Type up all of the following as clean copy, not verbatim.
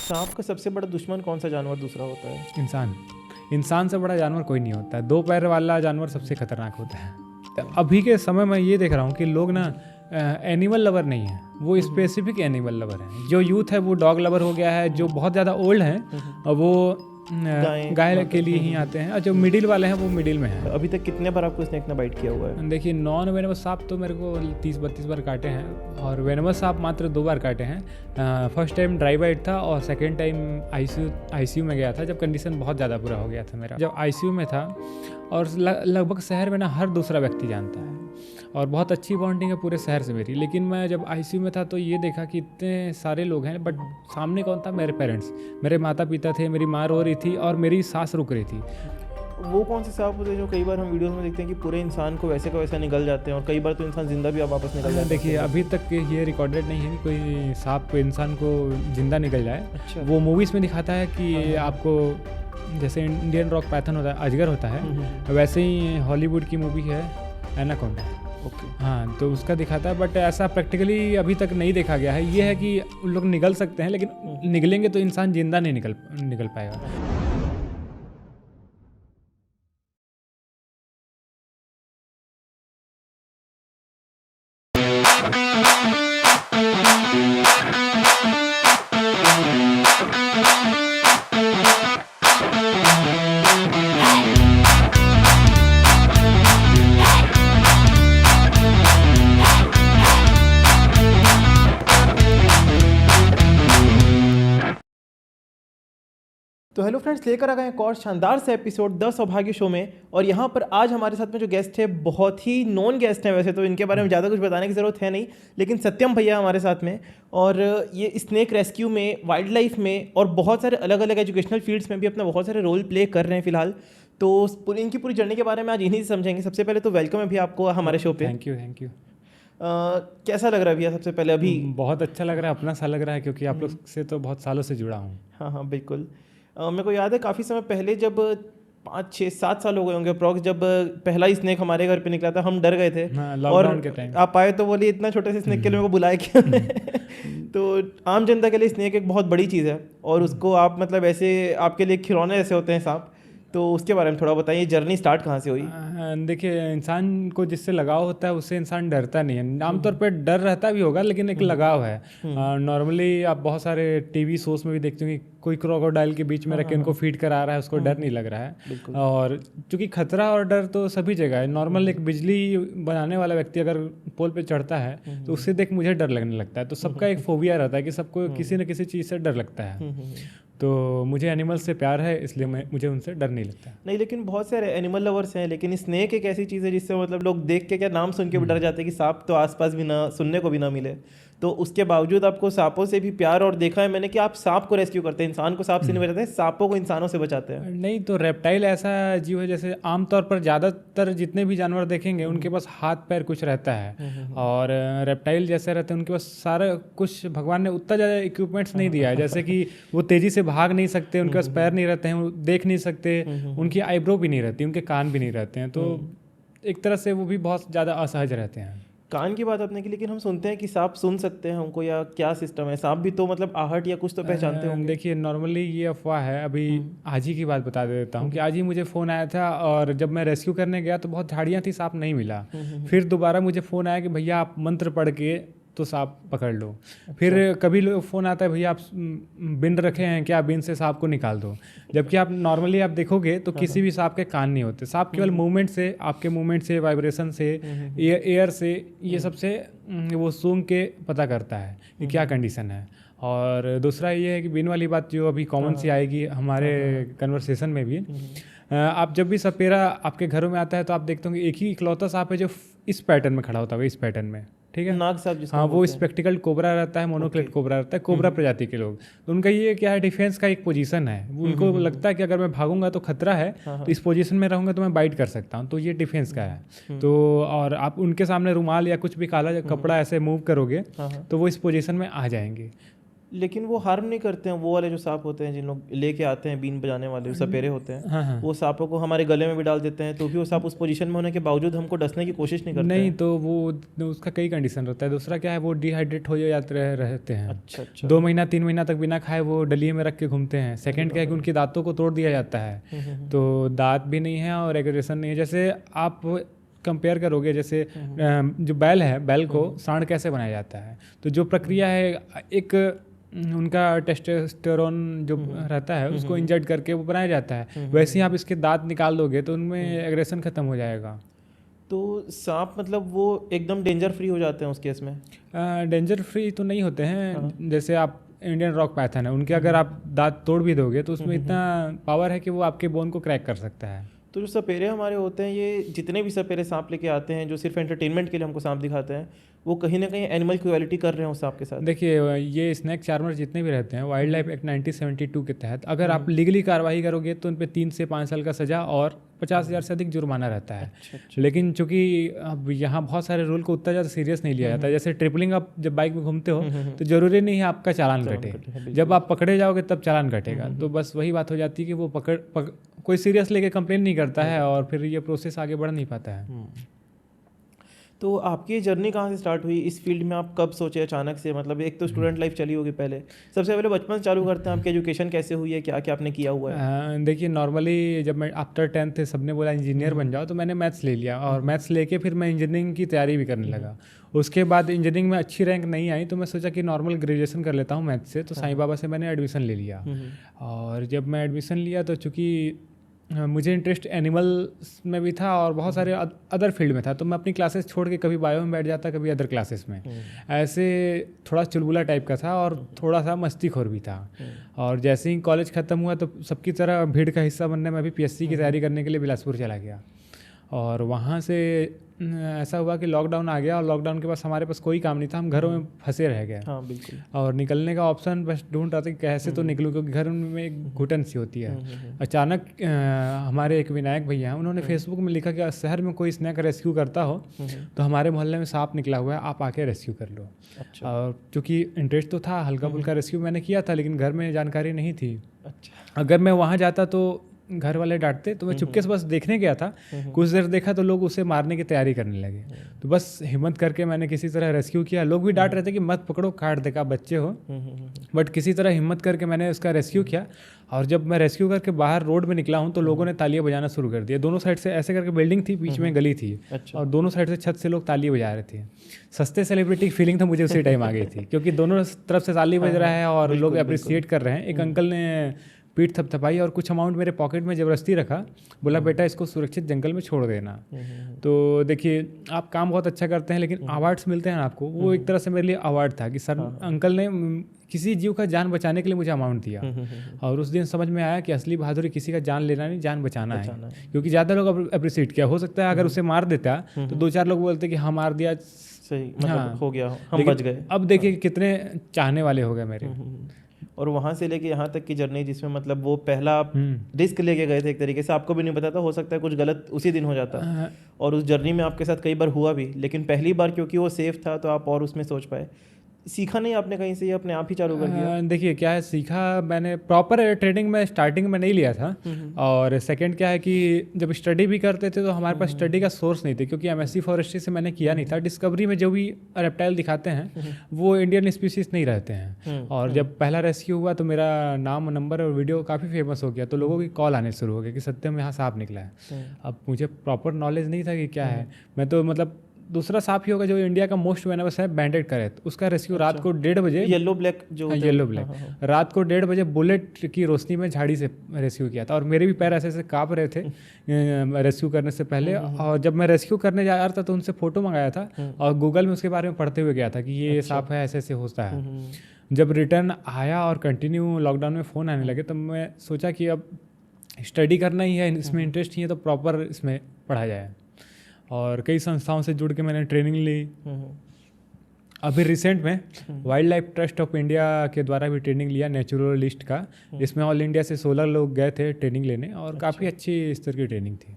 सांप का सबसे बड़ा दुश्मन कौन सा जानवर दूसरा होता है? इंसान। इंसान से बड़ा जानवर कोई नहीं होता है। 2 पैर वाला जानवर सबसे खतरनाक होता है। अभी के समय में ये देख रहा हूँ कि लोग ना एनिमल लवर नहीं है, वो स्पेसिफिक एनिमल लवर है। जो यूथ है वो डॉग लवर हो गया है, जो बहुत ज़्यादा ओल्ड हैं और वो गाय के लिए ही आते हैं, और जो मिडिल वाले हैं वो मिडिल में हैं। अभी तक कितने बार आपको स्नेक ने बाइट किया हुआ है? देखिए, नॉन वेनमस सांप तो मेरे को 30-32 बार काटे हैं, और वेनमस सांप मात्र 2 बार काटे हैं। फर्स्ट टाइम ड्राई बाइट था और सेकेंड टाइम आईसीयू में गया था, जब कंडीशन बहुत ज़्यादा बुरा हो गया था मेरा। जब आईसीयू में था, और लगभग शहर में ना हर दूसरा व्यक्ति जानता है, और बहुत अच्छी बॉन्डिंग है पूरे शहर से मेरी। लेकिन मैं जब आईसीयू में था तो ये देखा कि इतने सारे लोग हैं, बट सामने कौन था? मेरे पेरेंट्स, मेरे माता पिता थे, मेरी माँ रो रही थी और मेरी सांस रुक रही थी। वो कौन से सांप होते हैं जो कई बार हम वीडियोस में देखते हैं कि पूरे इंसान को वैसे का वैसा निगल जाते हैं, और कई बार तो इंसान जिंदा भी वापस निकल जाता है? देखिए, अभी तक ये रिकॉर्डेड नहीं है कि कोई सांप इंसान को जिंदा निकल जाए। अच्छा। वो मूवीज़ में दिखाता है कि आपको, जैसे इंडियन रॉक पैथन होता है, अजगर होता है, वैसे ही हॉलीवुड की मूवी है एनाकोंडा। ओके। हाँ, तो उसका दिखाता है, बट ऐसा प्रैक्टिकली अभी तक नहीं देखा गया है। ये है कि उन लोग निगल सकते हैं, लेकिन निकलेंगे तो इंसान जिंदा नहीं निकल पाएगा। तो हेलो फ्रेंड्स, लेकर आ गए एक और शानदार से एपिसोड द सौभाग्य शो में। और यहाँ पर आज हमारे साथ में जो गेस्ट है, बहुत ही नॉन गेस्ट हैं। वैसे तो इनके बारे में ज़्यादा कुछ बताने की ज़रूरत है नहीं, लेकिन सत्यम भैया हमारे साथ में, और ये स्नेक रेस्क्यू में, वाइल्ड लाइफ में और बहुत सारे अलग अलग एजुकेशनल फील्ड्स में भी अपना बहुत सारे रोल प्ले कर रहे हैं फिलहाल। तो इनकी पूरी जर्नी के बारे में आज इन्हीं से समझेंगे। सबसे पहले तो वेलकम है भैया आपको हमारे शो पे। Thank you. कैसा लग रहा है भैया सबसे पहले? अभी बहुत अच्छा लग रहा है, अपना सा लग रहा है, क्योंकि आप लोग से तो बहुत सालों से जुड़ा हूँ। हाँ बिल्कुल। मेरे को याद है काफ़ी समय पहले, जब 5-6-7 साल हो गए होंगे अप्रॉक्स, जब पहला स्नेक हमारे घर पे निकला था, हम डर गए थे। लॉकडाउन के टाइम आप आए तो बोले इतना छोटे से स्नेक के लिए मेरे को बुलाया क्यों? तो आम जनता के लिए स्नेक एक बहुत बड़ी चीज़ है, और उसको आप मतलब ऐसे आपके लिए खिलौने ऐसे होते हैं सांप। तो उसके बारे में थोड़ा बताइए, जर्नी स्टार्ट कहाँ से हुई? देखिए, इंसान को जिससे लगाव होता है उससे इंसान डरता नहीं है। आमतौर पर डर रहता भी होगा, लेकिन एक लगाव है। नॉर्मली आप बहुत सारे टीवी शोज में भी देखते हो कि कोई क्रोकोडाइल के बीच में रख के उनको फीड करा रहा है, उसको डर नहीं लग रहा है। और चूंकि खतरा और डर तो सभी जगह है। नॉर्मल एक बिजली बनाने वाला व्यक्ति अगर पोल पे चढ़ता है तो उससे देख मुझे डर लगने लगता है। तो सबका एक फोबिया रहता है कि सबको किसी न किसी चीज़ से डर लगता है। तो मुझे एनिमल से प्यार है, इसलिए मुझे उनसे डर नहीं लगता। नहीं, लेकिन बहुत सारे एनिमल लवर्स हैं, लेकिन स्नेक एक ऐसी चीज़ है जिससे मतलब लोग देख के, क्या नाम सुन के भी डर जाते हैं कि सांप तो आसपास भी ना, सुनने को भी ना मिले। तो उसके बावजूद आपको सांपों से भी प्यार, और देखा है मैंने कि आप सांप को रेस्क्यू करते हैं। इंसान को सांप से नहीं बचाते हैं, सांपों को इंसानों से बचाते हैं। नहीं, तो रेप्टाइल ऐसा जीव है, जैसे आमतौर पर ज़्यादातर जितने भी जानवर देखेंगे उनके पास हाथ पैर कुछ रहता है, और रेप्टाइल जैसे रहते हैं उनके पास सारा कुछ, भगवान ने उतना ज़्यादा इक्विपमेंट्स नहीं दिया है। जैसे कि वो तेज़ी से भाग नहीं सकते, उनके पास पैर नहीं रहते हैं, वो देख नहीं सकते, उनकी आईब्रो भी नहीं रहती, उनके कान भी नहीं रहते हैं। तो एक तरह से वो भी बहुत ज़्यादा असहज रहते हैं। कान की बात आपने की, लेकिन हम सुनते हैं कि सांप सुन सकते हैं उनको, या क्या सिस्टम है? सांप भी तो मतलब आहट या कुछ तो पहचानते होंगे। देखिए, नॉर्मली ये अफवाह है। अभी आज ही की बात बता देता हूँ कि आज ही मुझे फ़ोन आया था, और जब मैं रेस्क्यू करने गया तो बहुत झाड़ियाँ थी, सांप नहीं मिला। फिर दोबारा मुझे फ़ोन आया कि भैया आप मंत्र पढ़ के तो सांप पकड़ लो। फिर कभी फ़ोन आता है, भैया आप बिन रखे हैं क्या, बिन से सांप को निकाल दो। जबकि आप नॉर्मली आप देखोगे तो किसी भी सांप के कान नहीं होते। सांप केवल मूवमेंट से, आपके मूवमेंट से, वाइब्रेशन से, एयर से, ये सबसे वो सूंघ के पता करता है कि क्या कंडीशन है। और दूसरा ये है कि बिन वाली बात जो अभी कॉमन सी आएगी हमारे कन्वर्सेशन में भी, आप जब भी सपेरा आपके घरों में आता है तो आप देखते होंगे एक ही इकलौता सांप है जो इस पैटर्न में खड़ा होता है, इस पैटर्न में, ठीक है, नाग सांप जिसको हाँ, वो स्पेक्टिकल कोबरा रहता है, मोनोक्लेट कोबरा रहता है, कोबरा प्रजाति के लोग। तो उनका ये क्या है, डिफेंस का एक पोजीशन है। उनको लगता है कि अगर मैं भागूंगा तो खतरा है, तो इस पोजीशन में रहूंगा तो मैं बाइट कर सकता हूँ, तो ये डिफेंस का है। तो और आप उनके सामने रुमाल या कुछ भी काला कपड़ा ऐसे मूव करोगे तो वो इस पोजीशन में आ जाएंगे। लेकिन वो हार्म नहीं करते हैं, वो वाले जो सांप होते हैं जिन लोग लेके आते हैं बीन बजाने वाले सपेरे होते हैं, हाँ हाँ। वो सांपों को हमारे गले में भी डाल देते हैं, तो भी वो सांप उस पोजीशन में होने के बावजूद हमको डसने की कोशिश नहीं करते नहीं हैं। तो वो उसका कई कंडीशन रहता है। दूसरा क्या है, वो डिहाइड्रेट हो जाते रहते हैं। अच्छा अच्छा। 2 महीना 3 महीना तक बिना खाए वो डलिए में रख के घूमते हैं। सेकंड क्या है कि उनके दांतों को तोड़ दिया जाता है, तो दांत भी नहीं है और एग्रेशन नहीं है। जैसे आप कंपेयर करोगे, जैसे जो बैल है, बैल को सांड कैसे बनाया जाता है, तो जो प्रक्रिया है, एक उनका टेस्टोस्टेरोन जो रहता है उसको इंजेक्ट करके वो बनाया जाता है। वैसे ही आप इसके दांत निकाल दोगे तो उनमें एग्रेशन खत्म हो जाएगा। तो सांप मतलब वो एकदम डेंजर फ्री हो जाते हैं उस केस में? डेंजर फ्री तो नहीं होते हैं। जैसे आप इंडियन रॉक पाइथन है, उनके अगर आप दांत तोड़ भी दोगे तो उसमें इतना पावर है कि वो आपके बोन को क्रैक कर सकता है। तो जो सपेरे हमारे होते हैं, ये जितने भी सपेरे सांप लेके आते हैं जो सिर्फ एंटरटेनमेंट के लिए हमको सांप दिखाते हैं, वो कहीं ना कहीं एनिमल क्रुएलिटी कर रहे हैं उस सांप के साथ। देखिए, ये स्नैक चार्मर जितने भी रहते हैं वाइल्ड लाइफ एक्ट 1972 के तहत अगर आप लीगली कार्रवाई करोगे तो उन पे 3 से 5 साल का सज़ा और 50,000 से अधिक जुर्माना रहता है। अच्छा। लेकिन चूंकि अब यहाँ बहुत सारे रूल को उतना ज़्यादा सीरियस नहीं लिया जाता। जैसे ट्रिपलिंग आप जब बाइक में घूमते हो तो ज़रूरी नहीं है आपका चालान कटे, जब आप पकड़े जाओगे तब चालान कटेगा। तो बस वही बात हो जाती है कि वो कोई सीरियस लेके कंप्लेन नहीं करता है और फिर ये प्रोसेस आगे बढ़ नहीं पाता है। तो आपकी जर्नी कहाँ से स्टार्ट हुई इस फील्ड में? आप कब सोचे अचानक से? मतलब एक तो स्टूडेंट लाइफ चली होगी पहले, सबसे पहले बचपन से चालू करते हैं, आपकी एजुकेशन कैसे हुई है, क्या क्या आपने किया हुआ है? देखिए, नॉर्मली जब मैं आफ्टर 10th सबने बोला इंजीनियर बन जाओ, तो मैंने मैथ्स ले लिया और मैथ्स लेके फिर मैं इंजीनियरिंग की तैयारी भी करने लगा। उसके बाद इंजीनियरिंग में अच्छी रैंक नहीं आई तो मैं सोचा कि नॉर्मल ग्रेजुएशन कर लेता हूँ मैथ्स से, तो साईं बाबा से मैंने एडमिशन ले लिया। और जब मैं एडमिशन लिया तो चूँकि मुझे इंटरेस्ट एनिमल्स में भी था और बहुत सारे अदर फील्ड में था, तो मैं अपनी क्लासेस छोड़ के कभी बायो में बैठ जाता, कभी अदर क्लासेस में। ऐसे थोड़ा चुलबुला टाइप का था और थोड़ा सा मस्तीखोर भी था। और जैसे ही कॉलेज ख़त्म हुआ तो सबकी तरह भीड़ का हिस्सा बनने में भी पीएससी की तैयारी करने के लिए बिलासपुर चला गया। और वहाँ से ऐसा हुआ कि लॉकडाउन आ गया और लॉकडाउन के पास हमारे पास कोई काम नहीं था, हम घरों में फंसे रह गए। हाँ बिल्कुल। कि निकलने का ऑप्शन बस ढूंढ रहा था कि कैसे तो निकलूँ, क्योंकि घर में एक घुटन सी होती है। अचानक हमारे एक विनायक भैया हैं, उन्होंने फेसबुक में लिखा कि शहर में कोई स्नैक रेस्क्यू करता हो तो हमारे मोहल्ले में सांप निकला हुआ है, आप आके रेस्क्यू कर लो। अच्छा। और चूँकि इंटरेस्ट तो था, हल्का फुल्का रेस्क्यू मैंने किया था, लेकिन घर में जानकारी नहीं थी। अच्छा। अगर मैं वहाँ जाता तो घर वाले डांटते, तो मैं चुपके से बस देखने गया था। कुछ देर देखा तो लोग उसे मारने की तैयारी करने लगे, तो बस हिम्मत करके मैंने किसी तरह रेस्क्यू किया। लोग भी डांट रहे थे कि मत पकड़ो, काट देगा, बच्चे हो, बट किसी तरह हिम्मत करके मैंने उसका रेस्क्यू किया। और जब मैं रेस्क्यू करके बाहर रोड में निकला हूँ तो लोगों ने तालियां बजाना शुरू कर दिया। दोनों साइड से ऐसे करके बिल्डिंग थी, बीच में गली थी। अच्छा। और दोनों साइड से छत से लोग ताली बजा रहे थे। सस्ते सेलिब्रिटी की फीलिंग तो मुझे उसी टाइम आ गई थी, क्योंकि दोनों तरफ से ताली बज रहा है और लोग अप्रिसिएट कर रहे हैं। एक अंकल ने पीठ थपथपाई और कुछ अमाउंट मेरे पॉकेट में ज़बरदस्ती रखा, बोला बेटा इसको सुरक्षित जंगल में छोड़ देना। तो देखिए, आप काम बहुत अच्छा करते हैं, लेकिन अवार्ड्स मिलते हैं ना आपको, वो एक तरह से मेरे लिए अवार्ड था कि सर अंकल ने किसी जीव का जान बचाने के लिए मुझे अमाउंट दिया। और उस दिन समझ में आया कि असली बहादुरी किसी का जान लेना नहीं, जान बचाना है। क्योंकि ज़्यादा लोग अप्रिसिएट किया, हो सकता है अगर उसे मार देता तो 2-4 लोग बोलते कि हाँ मार दिया, सही, मतलब हो गया, हम बच गए। अब देखिए कितने चाहने वाले हो गए मेरे। और वहाँ से लेके यहाँ तक की जर्नी, जिसमें मतलब वो पहला आप रिस्क लेके गए थे, एक तरीके से आपको भी नहीं पता था, हो सकता है कुछ गलत उसी दिन हो जाता, और उस जर्नी में आपके साथ कई बार हुआ भी, लेकिन पहली बार क्योंकि वो सेफ था तो आप और उसमें सोच पाए। सीखा नहीं आपने कहीं से, ये अपने आप ही चालू कर दिया? देखिए क्या है, सीखा मैंने प्रॉपर ट्रेनिंग में स्टार्टिंग में नहीं लिया था। और सेकंड क्या है कि जब स्टडी भी करते थे तो हमारे पास स्टडी का सोर्स नहीं थे, क्योंकि एमएससी फॉरेस्ट्री से मैंने किया नहीं था। डिस्कवरी में जो भी रेप्टाइल दिखाते हैं वो इंडियन स्पीसीज नहीं रहते हैं। और जब पहला रेस्क्यू हुआ तो मेरा नाम, नंबर और वीडियो काफ़ी फेमस हो गया, तो लोगों की कॉल आने शुरू हो गए कि सत्यम यहाँ सांप निकला है। अब मुझे प्रॉपर नॉलेज नहीं था कि क्या है। मैं तो मतलब दूसरा सांप ही होगा जो इंडिया का मोस्ट वेनमस है, बैंडेड करैत, उसका रेस्क्यू रात को 1:30 बजे, येलो ब्लैक जो येलो ब्लैक, रात को 1:30 बजे बुलेट की रोशनी में झाड़ी से रेस्क्यू किया था। और मेरे भी पैर ऐसे ऐसे काँप रहे थे रेस्क्यू करने से पहले। और जब मैं रेस्क्यू करने जा रहा था तो उनसे फ़ोटो मंगाया था और गूगल में उसके बारे में पढ़ते हुए गया था कि ये सांप है, ऐसे ऐसे होता है। जब रिटर्न आया और कंटिन्यू लॉकडाउन में फ़ोन आने लगे, तब मैं सोचा कि अब स्टडी करना ही है, इसमें इंटरेस्ट ही है, तो प्रॉपर इसमें पढ़ा जाए। और कई संस्थाओं से जुड़ के मैंने ट्रेनिंग ली। अभी रिसेंट में wild life trust of India के द्वारा भी ट्रेनिंग लिया नेचुरलिस्ट का, जिसमें ऑल इंडिया से 16 लोग गए थे ट्रेनिंग लेने, और काफ़ी अच्छी स्तर की ट्रेनिंग थी।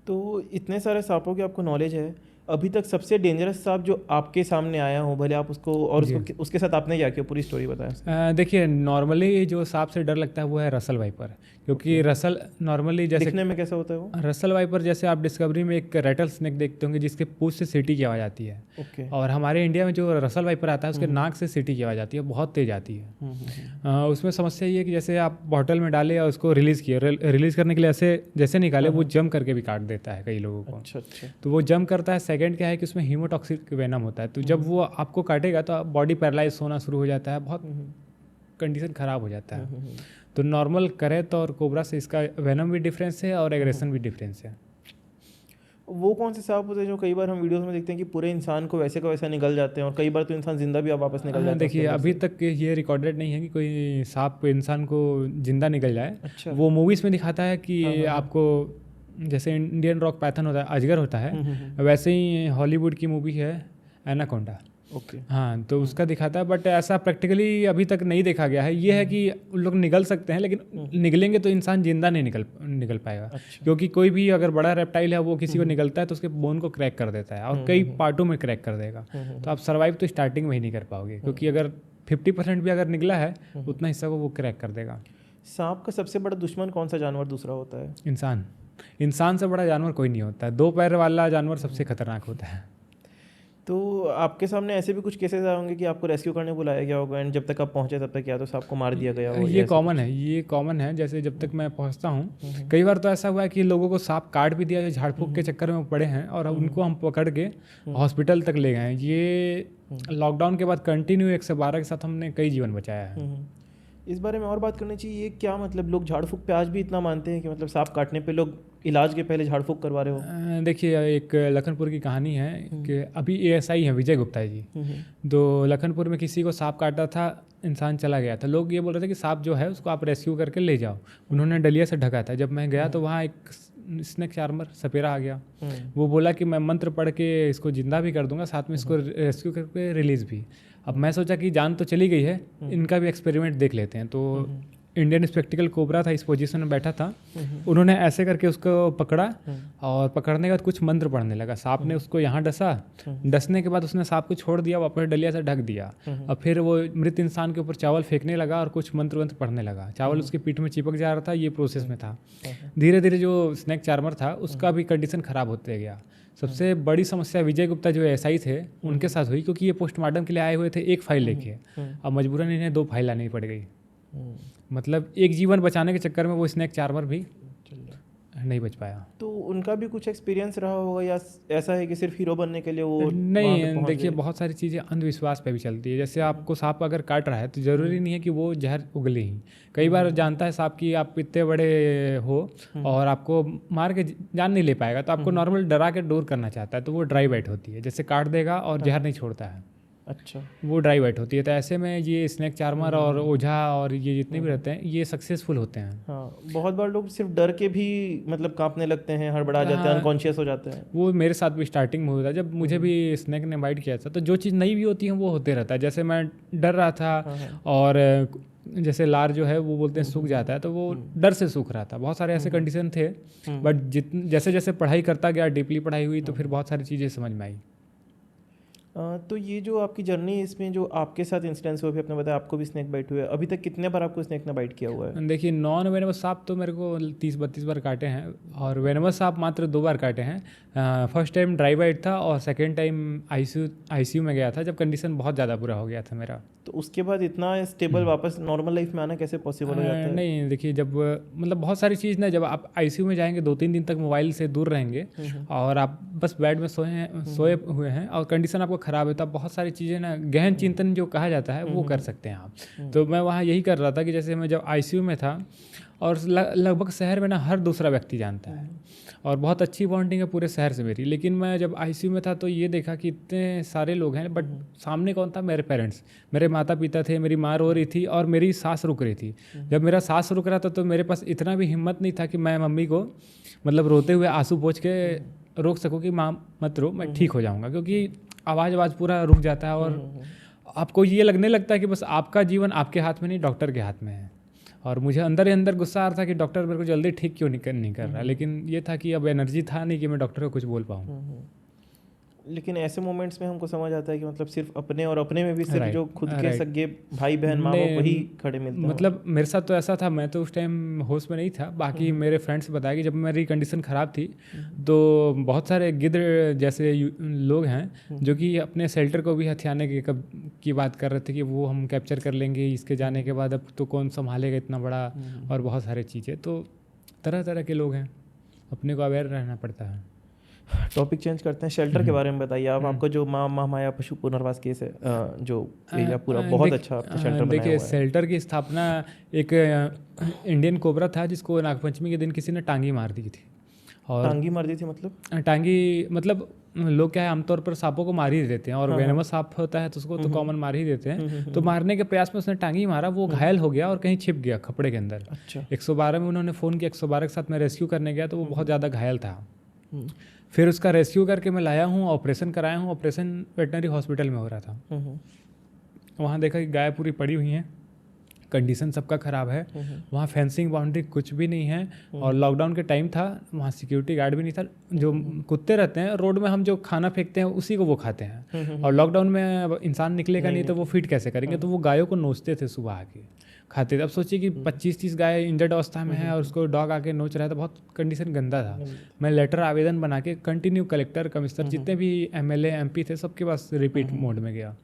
तो इतने सारे सांपों की आपको नॉलेज है, अभी तक सबसे डेंजरस सांप जो आपके सामने आया हो, भले आप उसको और उसके साथ आपने क्या किया, पूरी स्टोरी बताया। देखिए, नॉर्मली जो सांप से डर लगता है वो है रसल वाइपर, क्योंकि रसल नॉर्मली जैसे दिखने में कैसा होता है वो? रसल वाइपर जैसे आप डिस्कवरी में एक रेटल स्नेक देखते होंगे जिसके पूंछ से सीटी की आवाज़ आती है। ओके। और हमारे इंडिया में जो रसल वाइपर आता है उसके नाक से सीटी की आवाज़ आती है, बहुत तेज आती है। उसमें समस्या ये है कि जैसे आप बॉटल में डाले और उसको रिलीज़ किए, रिलीज़ करने के लिए ऐसे जैसे निकाले वो जम करके भी काट देता है कई लोगों को। अच्छा अच्छा। तो वो जम करता है। सेकंड क्या है कि उसमें हीमोटॉक्सिक वेनम होता है, तो जब वो आपको काटेगा तो बॉडी पैरालाइज होना शुरू हो जाता है, बहुत कंडीशन ख़राब हो जाता है। तो नॉर्मल करेट और कोबरा से इसका वेनम भी डिफरेंस है और एग्रेशन भी डिफरेंस है। वो कौन से सांप होते हैं जो कई बार हम वीडियोस में देखते हैं कि पूरे इंसान को वैसे का वैसा निकल जाते हैं, और कई बार तो इंसान जिंदा भी वापस निकल जाता है? देखिए, अभी तक ये रिकॉर्डेड नहीं है कि कोई सांप इंसान को जिंदा निकल जाए। अच्छा। वो मूवीज़ में दिखाता है कि आपको जैसे इंडियन रॉक पैथन होता है, अजगर होता है, वैसे ही हॉलीवुड की मूवी है एनाकोंडा। ओके। हाँ, तो उसका दिखाता है, बट ऐसा प्रैक्टिकली अभी तक नहीं देखा गया है। ये है कि उन लोग निकल सकते हैं, लेकिन निकलेंगे तो इंसान जिंदा नहीं निकल पाएगा। अच्छा। क्योंकि कोई भी अगर बड़ा रेप्टाइल है वो किसी को निकलता है तो उसके बोन को क्रैक कर देता है और कई पार्टों में क्रैक कर देगा। तो आप सर्वाइव तो स्टार्टिंग में ही नहीं कर पाओगे, क्योंकि अगर 50% भी अगर निकला है उतना हिस्सा को वो क्रैक कर देगा। सांप का सबसे बड़ा दुश्मन कौन सा जानवर दूसरा होता है? इंसान से बड़ा जानवर कोई नहीं होता है। 2 पैर वाला जानवर सबसे खतरनाक होता है। तो आपके सामने ऐसे भी कुछ केसेस आए होंगे कि आपको रेस्क्यू करने बुलाया गया होगा एंड जब तक आप पहुंचे तब तक या तो सांप को मार दिया गया हो? ये कॉमन है। जैसे जब तक मैं पहुंचता हूँ, कई बार तो ऐसा हुआ है कि लोगों को सांप काट भी दिया, जो झाड़ फूक के चक्कर में पड़े हैं, और उनको हम पकड़ के हॉस्पिटल तक ले गए हैं। ये लॉकडाउन के बाद कंटिन्यू 112 के साथ हमने कई जीवन बचाया है। इस बारे में और बात करनी चाहिए। ये क्या मतलब, लोग झाड़ फूक पे आज भी इतना मानते हैं कि मतलब सांप काटने पे लोग इलाज के पहले झाड़ फूक करवा रहे हो? देखिए, एक लखनपुर की कहानी है कि अभी ASI हैं विजय गुप्ता जी, तो लखनपुर में किसी को सांप काटा था, इंसान चला गया था। लोग ये बोल रहे थे कि सांप जो है उसको आप रेस्क्यू करके ले जाओ। उन्होंने डलिया से ढका था। जब मैं गया तो वहाँ एक स्नेक चार्मर सपेरा आ गया। वो बोला कि मैं मंत्र पढ़ के इसको जिंदा भी कर दूंगा, साथ में इसको रेस्क्यू करके रिलीज़ भी। अब मैं सोचा कि जान तो चली गई है, इनका भी एक्सपेरिमेंट देख लेते हैं। तो इंडियन स्पेक्टिकल कोबरा था, इस पोजीशन में बैठा था। उन्होंने ऐसे करके उसको पकड़ा और पकड़ने के बाद कुछ मंत्र पढ़ने लगा। सांप ने उसको यहाँ डसा, डसने के बाद उसने सांप को छोड़ दिया, वापस डलिया से ढक दिया। और फिर वो मृत इंसान के ऊपर चावल फेंकने लगा और कुछ मंत्र वंत्र पढ़ने लगा। चावल उसके पीठ में चिपक जा रहा था, ये प्रोसेस में था। धीरे धीरे जो स्नेक चार्मर था उसका भी कंडीशन खराब होते गया। सबसे बड़ी समस्या विजय गुप्ता जो SI थे उनके साथ हुई, क्योंकि ये पोस्टमार्टम के लिए आए हुए थे एक फाइल लेके। अब मजबूरन इन्हें 2 फाइल लानी पड़ गई। मतलब एक जीवन बचाने के चक्कर में वो स्नेक चार्मर भी नहीं बच पाया। तो उनका भी कुछ एक्सपीरियंस रहा होगा, या ऐसा है कि सिर्फ हीरो बनने के लिए वो? नहीं, देखिए, बहुत सारी चीज़ें अंधविश्वास पे भी चलती है। जैसे आपको सांप अगर काट रहा है तो ज़रूरी नहीं है कि वो जहर उगले ही। कई बार जानता है सांप कि आप इतने बड़े हो और आपको मार के जान नहीं ले पाएगा, तो आपको नॉर्मल डरा के दूर करना चाहता है, तो वो ड्राई बाइट होती है। जैसे काट देगा और जहर नहीं छोड़ता है। अच्छा। वो ड्राई बाइट होती है। तो ऐसे में ये स्नेक चार्मर और ओझा और ये जितने भी रहते हैं ये सक्सेसफुल होते हैं। हाँ, बहुत बार लोग सिर्फ डर के भी मतलब कांपने लगते हैं, हड़बड़ा जाते हैं, अनकॉन्शियस हो जाते हैं। वो मेरे साथ भी स्टार्टिंग में हुआ था, जब मुझे भी स्नेक ने बाइट किया था। तो जो चीज़ नई भी होती है वो होते रहता है। जैसे मैं डर रहा था और जैसे लार जो है वो बोलते हैं सूख जाता है, तो वो डर से सूख रहा था। बहुत सारे ऐसे कंडीशन थे, बट जैसे जैसे पढ़ाई करता गया, डीपली पढ़ाई हुई, तो फिर बहुत सारी चीज़ें समझ में आई। तो ये जो आपकी जर्नी, इसमें जो आपके साथ इंसिडेंट्स हुए, आपने बताया आपको भी स्नेक बाइट हुआ है, अभी तक कितने बार आपको स्नेक ने बाइट किया हुआ है? देखिए, नॉन वेनमस सांप तो मेरे को 30-32 बार काटे हैं, और वेनमस सांप मात्र 2 बार काटे हैं। फर्स्ट टाइम ड्राई बाइट था और सेकेंड टाइम ICU में गया था, जब कंडीशन बहुत ज़्यादा बुरा हो गया था मेरा। तो उसके बाद इतना स्टेबल वापस नॉर्मल लाइफ में आना कैसे पॉसिबल हो जाता है? नहीं, देखिए, जब मतलब बहुत सारी चीज़ ना, जब आप ICU में जाएंगे 2-3 दिन तक मोबाइल से दूर रहेंगे और आप बस बेड में सोए हुए हैं और कंडीशन आपको ख़राब है, तब बहुत सारी चीज़ें ना, गहन चिंतन जो कहा जाता है वो कर सकते हैं आप। तो मैं वहाँ यही कर रहा था कि जैसे मैं जब ICU में था, और लगभग शहर में ना हर दूसरा व्यक्ति जानता है और बहुत अच्छी बॉन्डिंग है पूरे शहर से मेरी। लेकिन मैं जब ICU में था तो ये देखा कि इतने सारे लोग हैं, बट सामने कौन था? मेरे पेरेंट्स, मेरे माता पिता थे, मेरी माँ रो रही थी और मेरी सांस रुक रही थी। जब मेरा सांस रुक रहा था तो मेरे पास इतना भी हिम्मत नहीं था कि मैं मम्मी को मतलब रोते हुए आंसू पोंछ के रोक सकूँ कि माँ मत रो, मैं ठीक हो जाऊँगा, क्योंकि आवाज़ पूरा रुक जाता है और आपको ये लगने लगता है कि बस आपका जीवन आपके हाथ में नहीं, डॉक्टर के हाथ में है। और मुझे अंदर ही अंदर गुस्सा आ रहा था कि डॉक्टर मेरे को जल्दी ठीक क्यों नहीं कर रहा। लेकिन ये था कि अब एनर्जी था नहीं कि मैं डॉक्टर को कुछ बोल पाऊँ। लेकिन ऐसे मोमेंट्स में हमको समझ आता है कि मतलब सिर्फ अपने और अपने में भी सिर्फ Right, जो खुद के right. सगे भाई बहन माँ बाप वही खड़े मिलते हैं। मतलब मेरे साथ तो ऐसा था, मैं तो उस टाइम होश में नहीं था। बाकी मेरे फ्रेंड्स बताया कि जब मेरी कंडीशन ख़राब थी तो बहुत सारे गिद्ध जैसे लोग हैं जो कि अपने शेल्टर को भी हथियाने की बात कर रहे थे कि वो हम कैप्चर कर लेंगे इसके जाने के बाद, अब तो कौन संभालेगा इतना बड़ा, और बहुत सारी चीज़ें। तो तरह तरह के लोग हैं, अपने को अवेयर रहना पड़ता है। टॉपिक चेंज करते हैं, शेल्टर के बारे में बताइए आप। आपका जो महामाया पशु पुनर्वास केस है, जो एरिया पूरा बहुत अच्छा आपका शेल्टर बनाया देखिए, हुआ है। शेल्टर की स्थापना एक इंडियन कोबरा था जिसको नागपंचमी के दिन किसी ने टांगी मार दी थी। और टांगी मार दी थी मतलब? टांगी मतलब लोग क्या है, आमतौर पर सांपों को मार ही देते हैं, और वेनमस सांप होता है तो उसको तो कॉमन मार ही देते हैं। तो मारने के प्रयास में उसने टांगी मारा, वो घायल हो गया और कहीं छिप गया खपड़े के अंदर। अच्छा। 112 में उन्होंने फ़ोन किया, 112 के साथ मैं रेस्क्यू करने गया तो वो बहुत ज़्यादा घायल था। फिर उसका रेस्क्यू करके मैं लाया हूँ, ऑपरेशन कराया हूँ। ऑपरेशन वेटनरी हॉस्पिटल में हो रहा था। वहाँ देखा कि गाय पूरी पड़ी हुई हैं, कंडीशन सबका ख़राब है। वहाँ फेंसिंग बाउंड्री कुछ भी नहीं है, और लॉकडाउन के टाइम था, वहाँ सिक्योरिटी गार्ड भी नहीं था। जो कुत्ते रहते हैं रोड में, हम जो खाना फेंकते हैं उसी को वो खाते हैं, और लॉकडाउन में इंसान निकलेगा नहीं तो वो फीड कैसे करेंगे। तो वो गायों को नोचते थे, सुबह आके खाते थे। अब सोचिए कि 25-30 गाय इंजर्ड अवस्था में है और उसको डॉग आके नोच रहा था, बहुत कंडीशन गंदा था। मैं लेटर आवेदन बना के कंटिन्यू कलेक्टर, कमिश्नर, जितने भी MLA MP थे सबके पास रिपीट मोड में गया,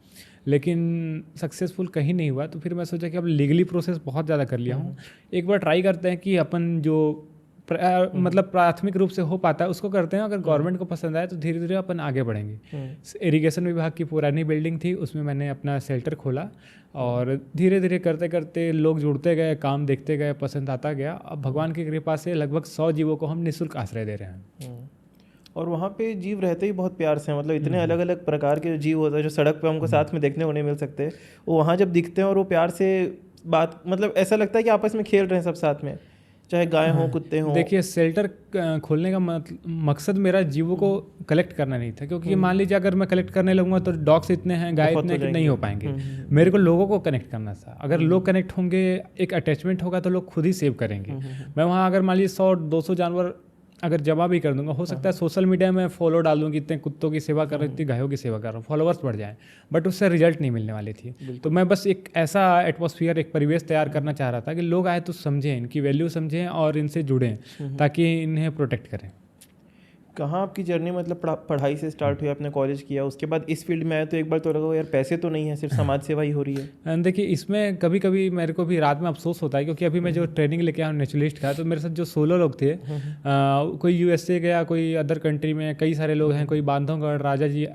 लेकिन सक्सेसफुल कहीं नहीं हुआ। तो फिर मैं सोचा कि अब लीगली प्रोसेस बहुत ज़्यादा कर लिया हूँ, एक बार ट्राई करते हैं कि अपन जो मतलब प्राथमिक रूप से हो पाता है उसको करते हैं। अगर गवर्नमेंट को पसंद आए तो धीरे धीरे अपन आगे बढ़ेंगे। इरिगेशन विभाग की पुरानी बिल्डिंग थी, उसमें मैंने अपना शेल्टर खोला, और धीरे धीरे करते करते लोग जुड़ते गए, काम देखते गए, पसंद आता गया। अब भगवान की कृपा से लगभग 100 जीवों को हम निःशुल्क आश्रय दे रहे हैं। और वहाँ पे जीव रहते ही बहुत प्यार से हैं, मतलब इतने अलग अलग प्रकार के जीव होते हैं जो सड़क पे हमको साथ में देखने को नहीं मिल सकते। वो वहाँ जब दिखते हैं और वो प्यार से बात, मतलब ऐसा लगता है कि आपस में खेल रहे हैं सब साथ में, चाहे गाय हो कुत्ते हों। देखिए, शेल्टर खोलने का मकसद मेरा जीवों को कलेक्ट करना नहीं था, क्योंकि मान लीजिए अगर मैं कलेक्ट करने लगूंगा तो डॉग्स इतने हैं, गाय इतने हैं कि नहीं हो पाएंगे। मेरे को लोगों को कनेक्ट करना था। अगर लोग कनेक्ट होंगे, एक अटैचमेंट होगा, तो लोग खुद ही सेव करेंगे। मैं वहाँ अगर मान लीजिए 100-200 जानवर अगर जमा भी कर दूंगा, हो सकता है सोशल मीडिया में फॉलो डाल दूँ कि इतने कुत्तों की सेवा कर रहा हूँ, इतनी गायों की सेवा कर रहा हूँ, फॉलोअर्स बढ़ जाएं, बट उससे रिजल्ट नहीं मिलने वाली थी। तो मैं बस एक ऐसा एटमॉस्फेयर, एक परिवेश तैयार करना चाह रहा था कि लोग आए तो समझें, इनकी वैल्यू समझें और इनसे जुड़ें, ताकि इन्हें प्रोटेक्ट करें। कहाँ आपकी जर्नी मतलब पढ़ाई से स्टार्ट हुई, आपने कॉलेज किया, उसके बाद इस फील्ड में आए तो एक बार तो लगा यार पैसे तो नहीं है, सिर्फ समाज सेवा ही हो रही है। देखिए, इसमें कभी कभी मेरे को भी रात में अफसोस होता है, क्योंकि अभी मैं जो ट्रेनिंग लेके आया हूँ नेचुरलिस्ट का, तो मेरे साथ जो 16 लोग थे, कोई USA गया, कोई अदर कंट्री में, कई सारे लोग हैं, कोई बांधवगढ़, राजा जी,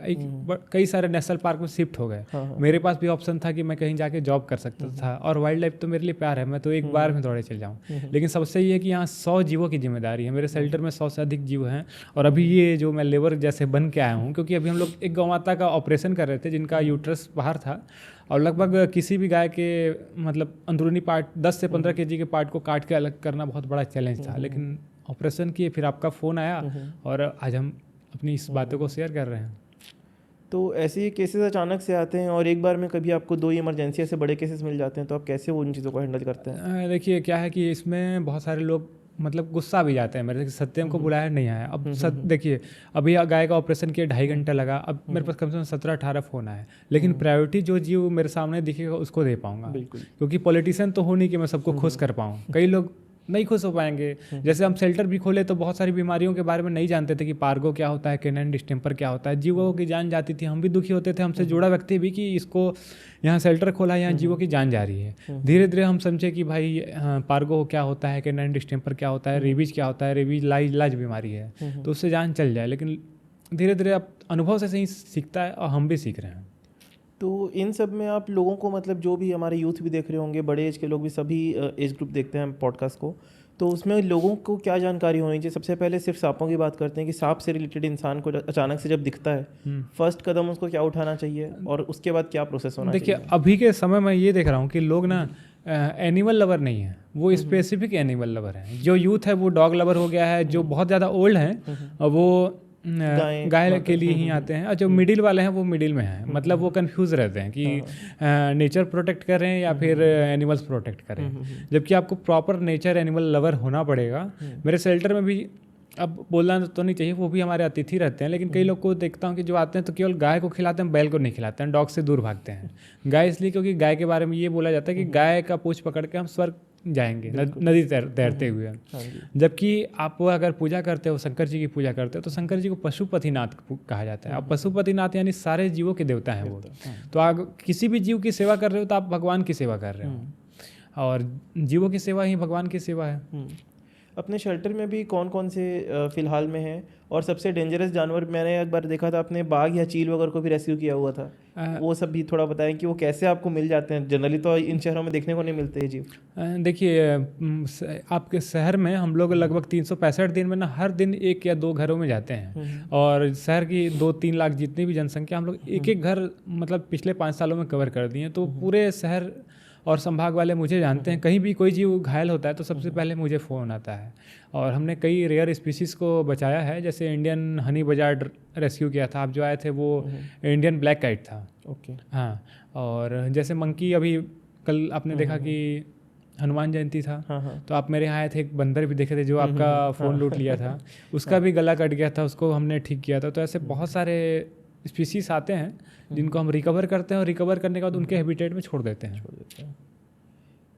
कई सारे नेशनल पार्क में शिफ्ट हो गए। मेरे पास भी ऑप्शन था कि मैं कहीं जाके जॉब कर सकता था, और वाइल्ड लाइफ तो मेरे लिए प्यार है, मैं तो एक बार में दौड़े चल जाऊँ। लेकिन सबसे ये है कि यहाँ 100 जीवों की जिम्मेदारी है। मेरे शेल्टर में 100 से अधिक जीव हैं, और अभी ये जो मैं लेबर जैसे बन के आया हूँ, क्योंकि अभी हम लोग एक गौ माता का ऑपरेशन कर रहे थे जिनका यूट्रस बाहर था, और लगभग किसी भी गाय के मतलब अंदरूनी पार्ट 10 से 15 kg के पार्ट को काट के अलग करना बहुत बड़ा चैलेंज था। लेकिन ऑपरेशन किए, फिर आपका फ़ोन आया, और आज हम अपनी इस बातों को शेयर कर रहे हैं। तो ऐसे ही केसेस अचानक से आते हैं, और एक बार में कभी आपको 2 इमरजेंसी ऐसे बड़े केसेस मिल जाते हैं, तो आप कैसे वो उन चीज़ों को हैंडल करते हैं? देखिए, क्या है कि इसमें बहुत सारे लोग मतलब गुस्सा भी जाते हैं मेरे से, सत्यम को बुलाया नहीं आया। अब देखिए, अभी गाय का ऑपरेशन किया 2.5 घंटा लगा, अब मेरे पास कम से कम 17-18 फ़ोन आए, लेकिन प्रायोरिटी जो जीव मेरे सामने दिखेगा उसको दे पाऊंगा, क्योंकि पॉलिटिशियन तो हो नहीं कि मैं सबको खुश कर पाऊँ। कई लोग नहीं खुश हो पाएंगे। जैसे हम शेल्टर भी खोले तो बहुत सारी बीमारियों के बारे में नहीं जानते थे कि पार्गो क्या होता है, कैनाइन डिस्टेम्पर क्या होता है, जीवों की जान जाती थी, हम भी दुखी होते थे, हमसे जुड़ा व्यक्ति भी, कि इसको यहाँ शेल्टर खोला, यहाँ जीवों की जान जा रही है। धीरे धीरे हम समझे कि भाई पार्गो क्या होता है, कैनाइन डिस्टेम्पर क्या होता है, रेबीज क्या होता है, रेबीज लाज बीमारी है, तो उससे जान चल जाए। लेकिन धीरे धीरे अब अनुभव से सही सीखता है, और हम भी सीख रहे हैं। तो इन सब में आप लोगों को, मतलब जो भी हमारे यूथ भी देख रहे होंगे, बड़े एज के लोग भी, सभी एज ग्रुप देखते हैं पॉडकास्ट को, तो उसमें लोगों को क्या जानकारी होनी चाहिए? सबसे पहले सिर्फ सांपों की बात करते हैं कि सांप से रिलेटेड इंसान को अचानक से जब दिखता है, फर्स्ट कदम उसको क्या उठाना चाहिए, और उसके बाद क्या प्रोसेस होना चाहिए? देखिए, अभी के समय में ये देख रहा हूँ कि लोग ना एनिमल लवर नहीं है, वो स्पेसिफिक एनिमल लवर है। जो यूथ है वो डॉग लवर हो गया है, जो बहुत ज़्यादा ओल्ड हैं वो गाय के लिए ही आते हैं, और जो मिडिल वाले हैं वो मिडिल में हैं, मतलब वो कंफ्यूज रहते हैं कि नेचर प्रोटेक्ट करें या फिर एनिमल्स प्रोटेक्ट करें, जबकि आपको प्रॉपर नेचर एनिमल लवर होना पड़ेगा। मेरे शेल्टर में भी अब बोलना तो नहीं चाहिए, वो भी हमारे अतिथि रहते हैं, लेकिन कई लोग को देखता हूँ कि जो आते हैं तो केवल गाय को खिलाते हैं, बैल को नहीं खिलाते हैं, डॉग से दूर भागते हैं। गाय इसलिए क्योंकि गाय के बारे में ये बोला जाता है कि गाय का पूंछ पकड़ के हम स्वर्ग जाएंगे, नदी तैरते हुए। हाँ जी। जबकि आप अगर पूजा करते हो, शंकर जी की पूजा करते हो, तो शंकर जी को पशुपतिनाथ कहा जाता है। अब पशुपतिनाथ यानी सारे जीवों के देवता हैं वो। तो आप किसी भी जीव की सेवा कर रहे हो तो आप भगवान की सेवा कर रहे हो, और जीवों की सेवा ही भगवान की सेवा है। अपने शेल्टर में भी कौन कौन से फिलहाल में है, और सबसे डेंजरस जानवर मैंने एक बार देखा था, आपने बाघ या चील वगैरह को भी रेस्क्यू किया हुआ था, वो सब भी थोड़ा बताएं कि वो कैसे आपको मिल जाते हैं। जनरली तो इन शहरों में देखने को नहीं मिलते ये जीव। देखिए, आपके शहर में हम लोग लगभग 365 दिन में ना हर दिन 1 या 2 घरों में जाते हैं, और शहर की 2-3 लाख जितनी भी जनसंख्या, हम लोग एक घर मतलब पिछले 5 सालों में कवर कर दिए। तो पूरे शहर और संभाग वाले मुझे जानते हैं। कहीं भी कोई जीव घायल होता है तो सबसे पहले मुझे फ़ोन आता है, और हमने कई रेयर स्पीसीज़ को बचाया है। जैसे इंडियन हनी बजार्ड रेस्क्यू किया था, आप जो आए थे वो इंडियन ब्लैक काइट था। ओके। हाँ, और जैसे मंकी, अभी कल आपने देखा कि हनुमान जयंती था, तो आप मेरे यहाँ आए थे, एक बंदर भी देखे थे जो आपका फ़ोन लूट लिया था, उसका भी गला कट गया था, उसको हमने ठीक किया था। तो ऐसे बहुत सारे स्पीसीज आते हैं जिनको हम रिकवर करते हैं, और रिकवर करने के बाद उनके हैबिटेट में छोड़ देते हैं।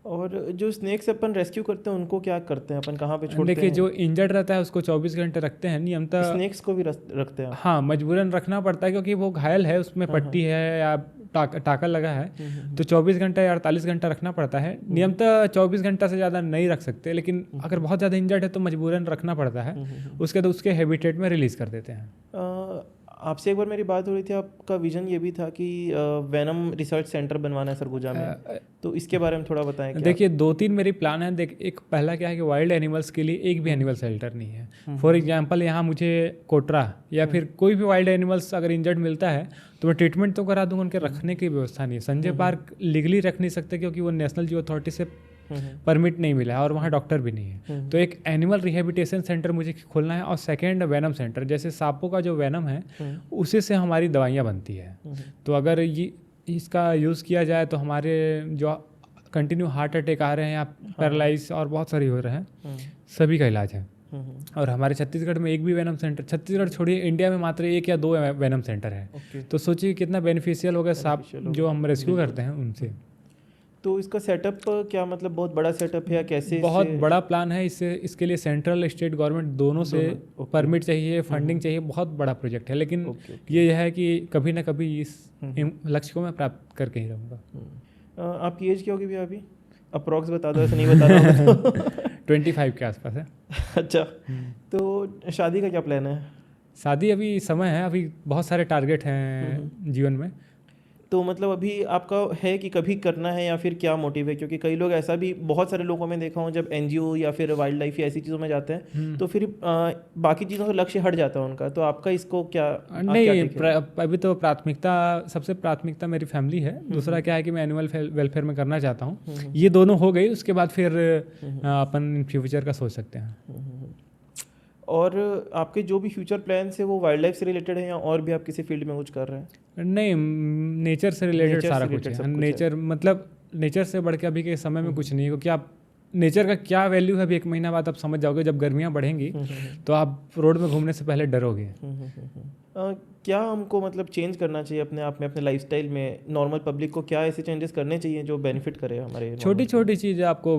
और जो स्नेक्स अपन रेस्क्यू करते हैं उनको क्या करते हैं अपन, कहाँ पे छोड़ते हैं? देखिए, जो इंजर्ड रहता है उसको 24 घंटे रखते हैं नियमतः। स्नेक्स को भी रखते हैं? हाँ, मजबूरन रखना पड़ता है, क्योंकि वो घायल है, उसमें पट्टी है या टाका लगा है, तो 24 घंटा या 48 घंटा रखना पड़ता है। नियमतः 24 घंटा से ज़्यादा नहीं रख सकते, लेकिन अगर बहुत ज़्यादा इंजर्ड है तो मजबूरन रखना पड़ता है। उसके बाद उसके हैबिटेट में रिलीज़ कर देते हैं। आपसे एक बार मेरी बात हो रही थी, आपका विजन ये भी था कि वेनम रिसर्च सेंटर बनवाना है सरगुजा में, तो इसके बारे में थोड़ा बताएं। देखिए, 2-3 मेरी प्लान है। एक पहला क्या है कि वाइल्ड एनिमल्स के लिए एक भी एनिमल शेल्टर नहीं है। फॉर एग्जांपल, यहाँ मुझे कोटरा या फिर कोई भी वाइल्ड एनिमल्स अगर इंजर्ड मिलता है तो मैं ट्रीटमेंट तो करा दूंगा, उनके रखने की व्यवस्था नहीं है। संजय पार्क लीगली रख नहीं सकते क्योंकि वो नेशनल जियो अथॉरिटी से परमिट नहीं मिला है, और वहाँ डॉक्टर भी नहीं है। तो एक एनिमल रिहेबिटेशन सेंटर मुझे खोलना है, और सेकेंड वेनम सेंटर। जैसे सांपों का जो वेनम है उसी से हमारी दवाइयाँ बनती है, तो अगर ये इसका यूज़ किया जाए तो हमारे जो कंटिन्यू हार्ट अटैक आ रहे हैं या पैरालाइज और बहुत सारी हो रहे हैं, सभी का इलाज है। और हमारे छत्तीसगढ़ में एक भी वेनम सेंटर, छत्तीसगढ़ छोड़िए, इंडिया में मात्र 1 या 2 वेनम सेंटर है। तो सोचिए कितना बेनिफिशियल होगा सांप जो हम रेस्क्यू करते हैं उनसे। तो इसका सेटअप क्या, मतलब बहुत बड़ा सेटअप है या कैसे? बहुत बड़ा प्लान है। इसके लिए सेंट्रल स्टेट गवर्नमेंट दोनों से परमिट चाहिए, फंडिंग चाहिए। बहुत बड़ा प्रोजेक्ट है, लेकिन ये है कि कभी ना कभी इस लक्ष्य को मैं प्राप्त करके ही रहूँगा। आपकी एज क्या होगी भैया अभी? अप्रॉक्स बता दो, ऐसे नहीं बता रहा हूँ। 25 के आसपास है। अच्छा, तो शादी का क्या प्लान है? शादी अभी समय है, अभी बहुत सारे टारगेट हैं जीवन में। तो मतलब अभी आपका है कि कभी करना है, या फिर क्या मोटिव है? क्योंकि कई लोग ऐसा भी, बहुत सारे लोगों में देखा हूँ, जब एनजीओ या फिर वाइल्ड लाइफ या ऐसी चीज़ों में जाते हैं तो फिर बाकी चीज़ों से लक्ष्य हट जाता है उनका। तो आपका इसको क्या? नहीं, अभी तो सबसे प्राथमिकता मेरी फैमिली है। दूसरा क्या है कि मैं एनिमल वेलफेयर में करना चाहता हूँ। ये दोनों हो गई, उसके बाद फिर अपन फ्यूचर का सोच सकते हैं। और आपके जो भी फ्यूचर प्लान्स है वो वाइल्ड लाइफ से रिलेटेड है, या और भी आप किसी फील्ड में कुछ कर रहे हैं? नहीं, नेचर से रिलेटेड सारा कुछ है। नेचर मतलब नेचर से बढ़ के अभी के समय में कुछ नहीं है, क्योंकि आप नेचर का क्या वैल्यू है अभी 1 महीना बाद आप समझ जाओगे। जब गर्मियाँ बढ़ेंगी तो आप रोड में घूमने से पहले डरोगे। क्या हमको मतलब चेंज करना चाहिए अपने आप में, अपने लाइफस्टाइल में? नॉर्मल पब्लिक को क्या ऐसे चेंजेस करने चाहिए जो बेनिफिट करे हमारे? छोटी छोटी चीज़ें आपको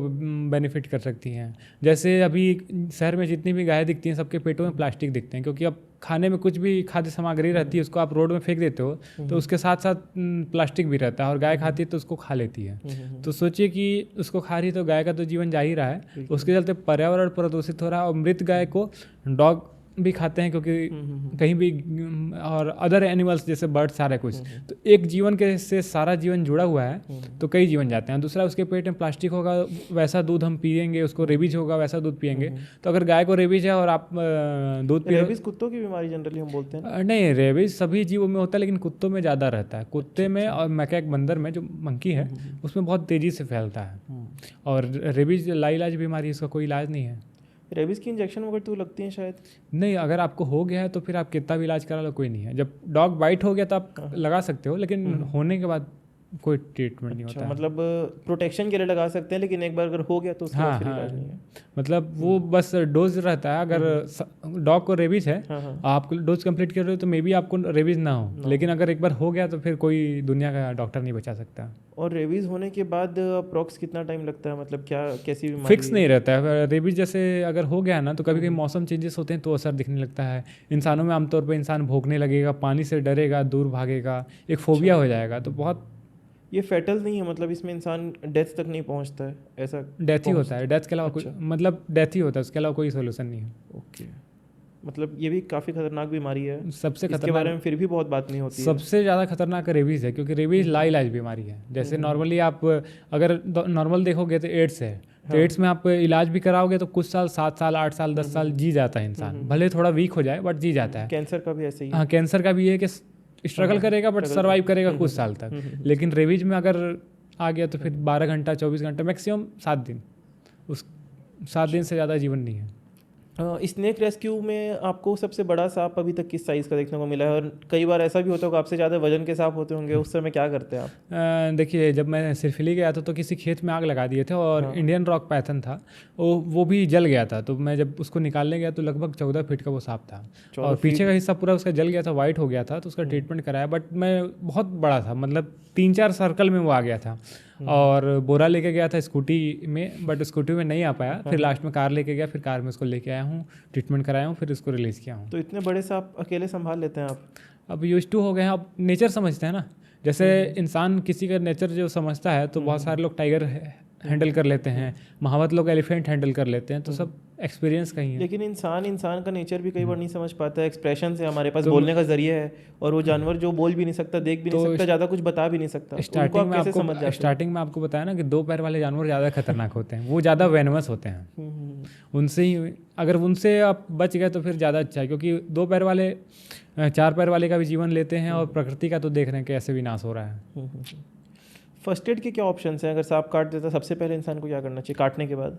बेनिफिट कर सकती हैं। जैसे अभी शहर में जितनी भी गाय दिखती हैं, सबके पेटों में प्लास्टिक दिखते हैं, क्योंकि अब खाने में कुछ भी खाद्य सामग्री रहती है, उसको आप रोड में फेंक देते हो तो उसके साथ साथ प्लास्टिक भी रहता है, और गाय खाती है तो उसको खा लेती है। तो सोचिए कि उसको खा रही है तो गाय का तो जीवन जा ही रहा है, उसके चलते पर्यावरण प्रदूषित हो रहा है। और मृत गाय को डॉग भी खाते हैं, क्योंकि कहीं भी, और अदर एनिमल्स जैसे बर्ड सारे कुछ। तो एक जीवन के से सारा जीवन जुड़ा हुआ है, तो कई जीवन जाते हैं। दूसरा, उसके पेट में प्लास्टिक होगा, वैसा दूध हम पिएंगे, उसको रेबीज होगा, वैसा दूध पिएंगे। तो अगर गाय को रेबीज है और आप दूध पी, रेबीज कुत्तों की बीमारी जनरली हम बोलते हैं? नहीं, रेबीज सभी जीवों में होता है, लेकिन कुत्तों में ज़्यादा रहता है। कुत्ते में और मैकैक बंदर में, जो मंकी है, उसमें बहुत तेज़ी से फैलता है। और रेबीज लाइलाज बीमारी, इसका कोई इलाज नहीं है। रेबीज की इंजेक्शन वगैरह तो लगती हैं शायद? नहीं, अगर आपको हो गया है तो फिर आप कितना भी इलाज करा लो, कोई नहीं है। जब डॉग बाइट हो गया तो आप लगा सकते हो, लेकिन होने के बाद कोई ट्रीटमेंट नहीं अच्छा, होता है। मतलब प्रोटेक्शन के लिए लगा सकते हैं, लेकिन एक बार अगर हो गया तो उसके हाँ बाद फिर हाँ, इलाज नहीं है। मतलब वो बस डोज रहता है। अगर डॉग को रेबीज है, हाँ हाँ। आप डोज कंप्लीट कर रहे हो तो मे बी आपको रेबीज ना हो, लेकिन अगर एक बार हो गया तो फिर कोई दुनिया का डॉक्टर नहीं बचा सकता। और रेबीज होने के बाद अप्रॉक्स कितना टाइम लगता है, मतलब क्या कैसी बीमारी फिक्स है? नहीं रहता है। रेबीज जैसे अगर हो गया ना तो कभी कभी मौसम चेंजेस होते हैं तो असर दिखने लगता है। इंसानों में आमतौर पर इंसान भौंकने लगेगा, पानी से डरेगा, दूर भागेगा, एक फोबिया हो जाएगा। तो बहुत ये फेटल नहीं है, मतलब इसमें इंसान डेथ तक नहीं पहुंचता है ऐसा? डेथ ही होता है, डेथ के अलावा कोई, अच्छा। मतलब डेथ ही होता है, उसके अलावा कोई सोल्यूशन नहीं है। ओके, मतलब ये भी काफ़ी खतरनाक बीमारी है, सबसे इसके बारे में खतरनाक, फिर भी बहुत बात नहीं होती है। सबसे ज़्यादा खतरनाक रेबीज़ है, क्योंकि रेबीज़ लाइलाज बीमारी है। जैसे नॉर्मली आप अगर नॉर्मल देखोगे तो एड्स है, तो एड्स में आप इलाज भी कराओगे तो कुछ साल, 7 साल, 8 साल, 10 साल जी जाता है इंसान, भले थोड़ा वीक हो जाए बट जी जाता है। कैंसर का भी ऐसे ही है। हाँ, कैंसर का भी है कि स्ट्रगल करेगा बट सर्वाइव करेगा कुछ साल तक। लेकिन रेबीज में अगर आ गया तो फिर 12 घंटा, 24 घंटा, मैक्सिमम 7 दिन, उस 7 दिन से ज़्यादा जीवन नहीं है। स्नेक रेस्क्यू में आपको सबसे बड़ा सांप अभी तक किस साइज़ का देखने को मिला है? और कई बार ऐसा भी होता होगा आपसे ज़्यादा वजन के सांप होते होंगे, उस समय क्या करते हैं आप? देखिए, जब मैं सिरफिली गया था तो किसी खेत में आग लगा दिए थे और इंडियन रॉक पैथन था, वो भी जल गया था। तो मैं जब उसको निकालने गया तो लगभग 14 फीट का वो सांप था, और पीछे का हिस्सा पूरा उसका जल गया था, वाइट हो गया था। तो उसका ट्रीटमेंट कराया, बट मैं बहुत बड़ा था, मतलब 3-4 सर्कल में वो आ गया था। और बोरा लेके गया था स्कूटी में, बट स्कूटी में नहीं आ पाया, फिर लास्ट में कार लेके गया, फिर कार में उसको लेके आया हूँ, ट्रीटमेंट कराया हूँ, फिर उसको रिलीज़ किया हूँ। तो इतने बड़े सांप अकेले संभाल लेते हैं आप? अब यूज टू हो गए हैं, अब नेचर समझते हैं ना। जैसे इंसान किसी का नेचर जो समझता है, तो बहुत सारे लोग टाइगर हैंडल कर लेते हैं, महावत लोग एलिफेंट हैंडल कर लेते हैं, तो सब एक्सपीरियंस का ही है। लेकिन इंसान का नेचर भी कई बार नहीं समझ पाता है। एक्सप्रेशन से हमारे पास बोलने का जरिया है, और वो जानवर जो बोल भी नहीं सकता, देख भी नहीं सकता, ज़्यादा कुछ बता भी नहीं सकता, उनको आप कैसे समझ जाते हैं? स्टार्टिंग में आपको बताया ना कि 2 पैर वाले जानवर ज़्यादा खतरनाक होते हैं, वो ज़्यादा वेनमस होते हैं। उनसे ही अगर उनसे आप बच गए तो फिर ज़्यादा अच्छा है, क्योंकि 2 पैर वाले 4 पैर वाले का भी जीवन लेते हैं, और प्रकृति का तो देख रहे हैं कैसे विनाश हो रहा है। फर्स्ट एड के क्या ऑप्शंस हैं? अगर सांप काट देता सबसे पहले इंसान को क्या करना चाहिए काटने के बाद?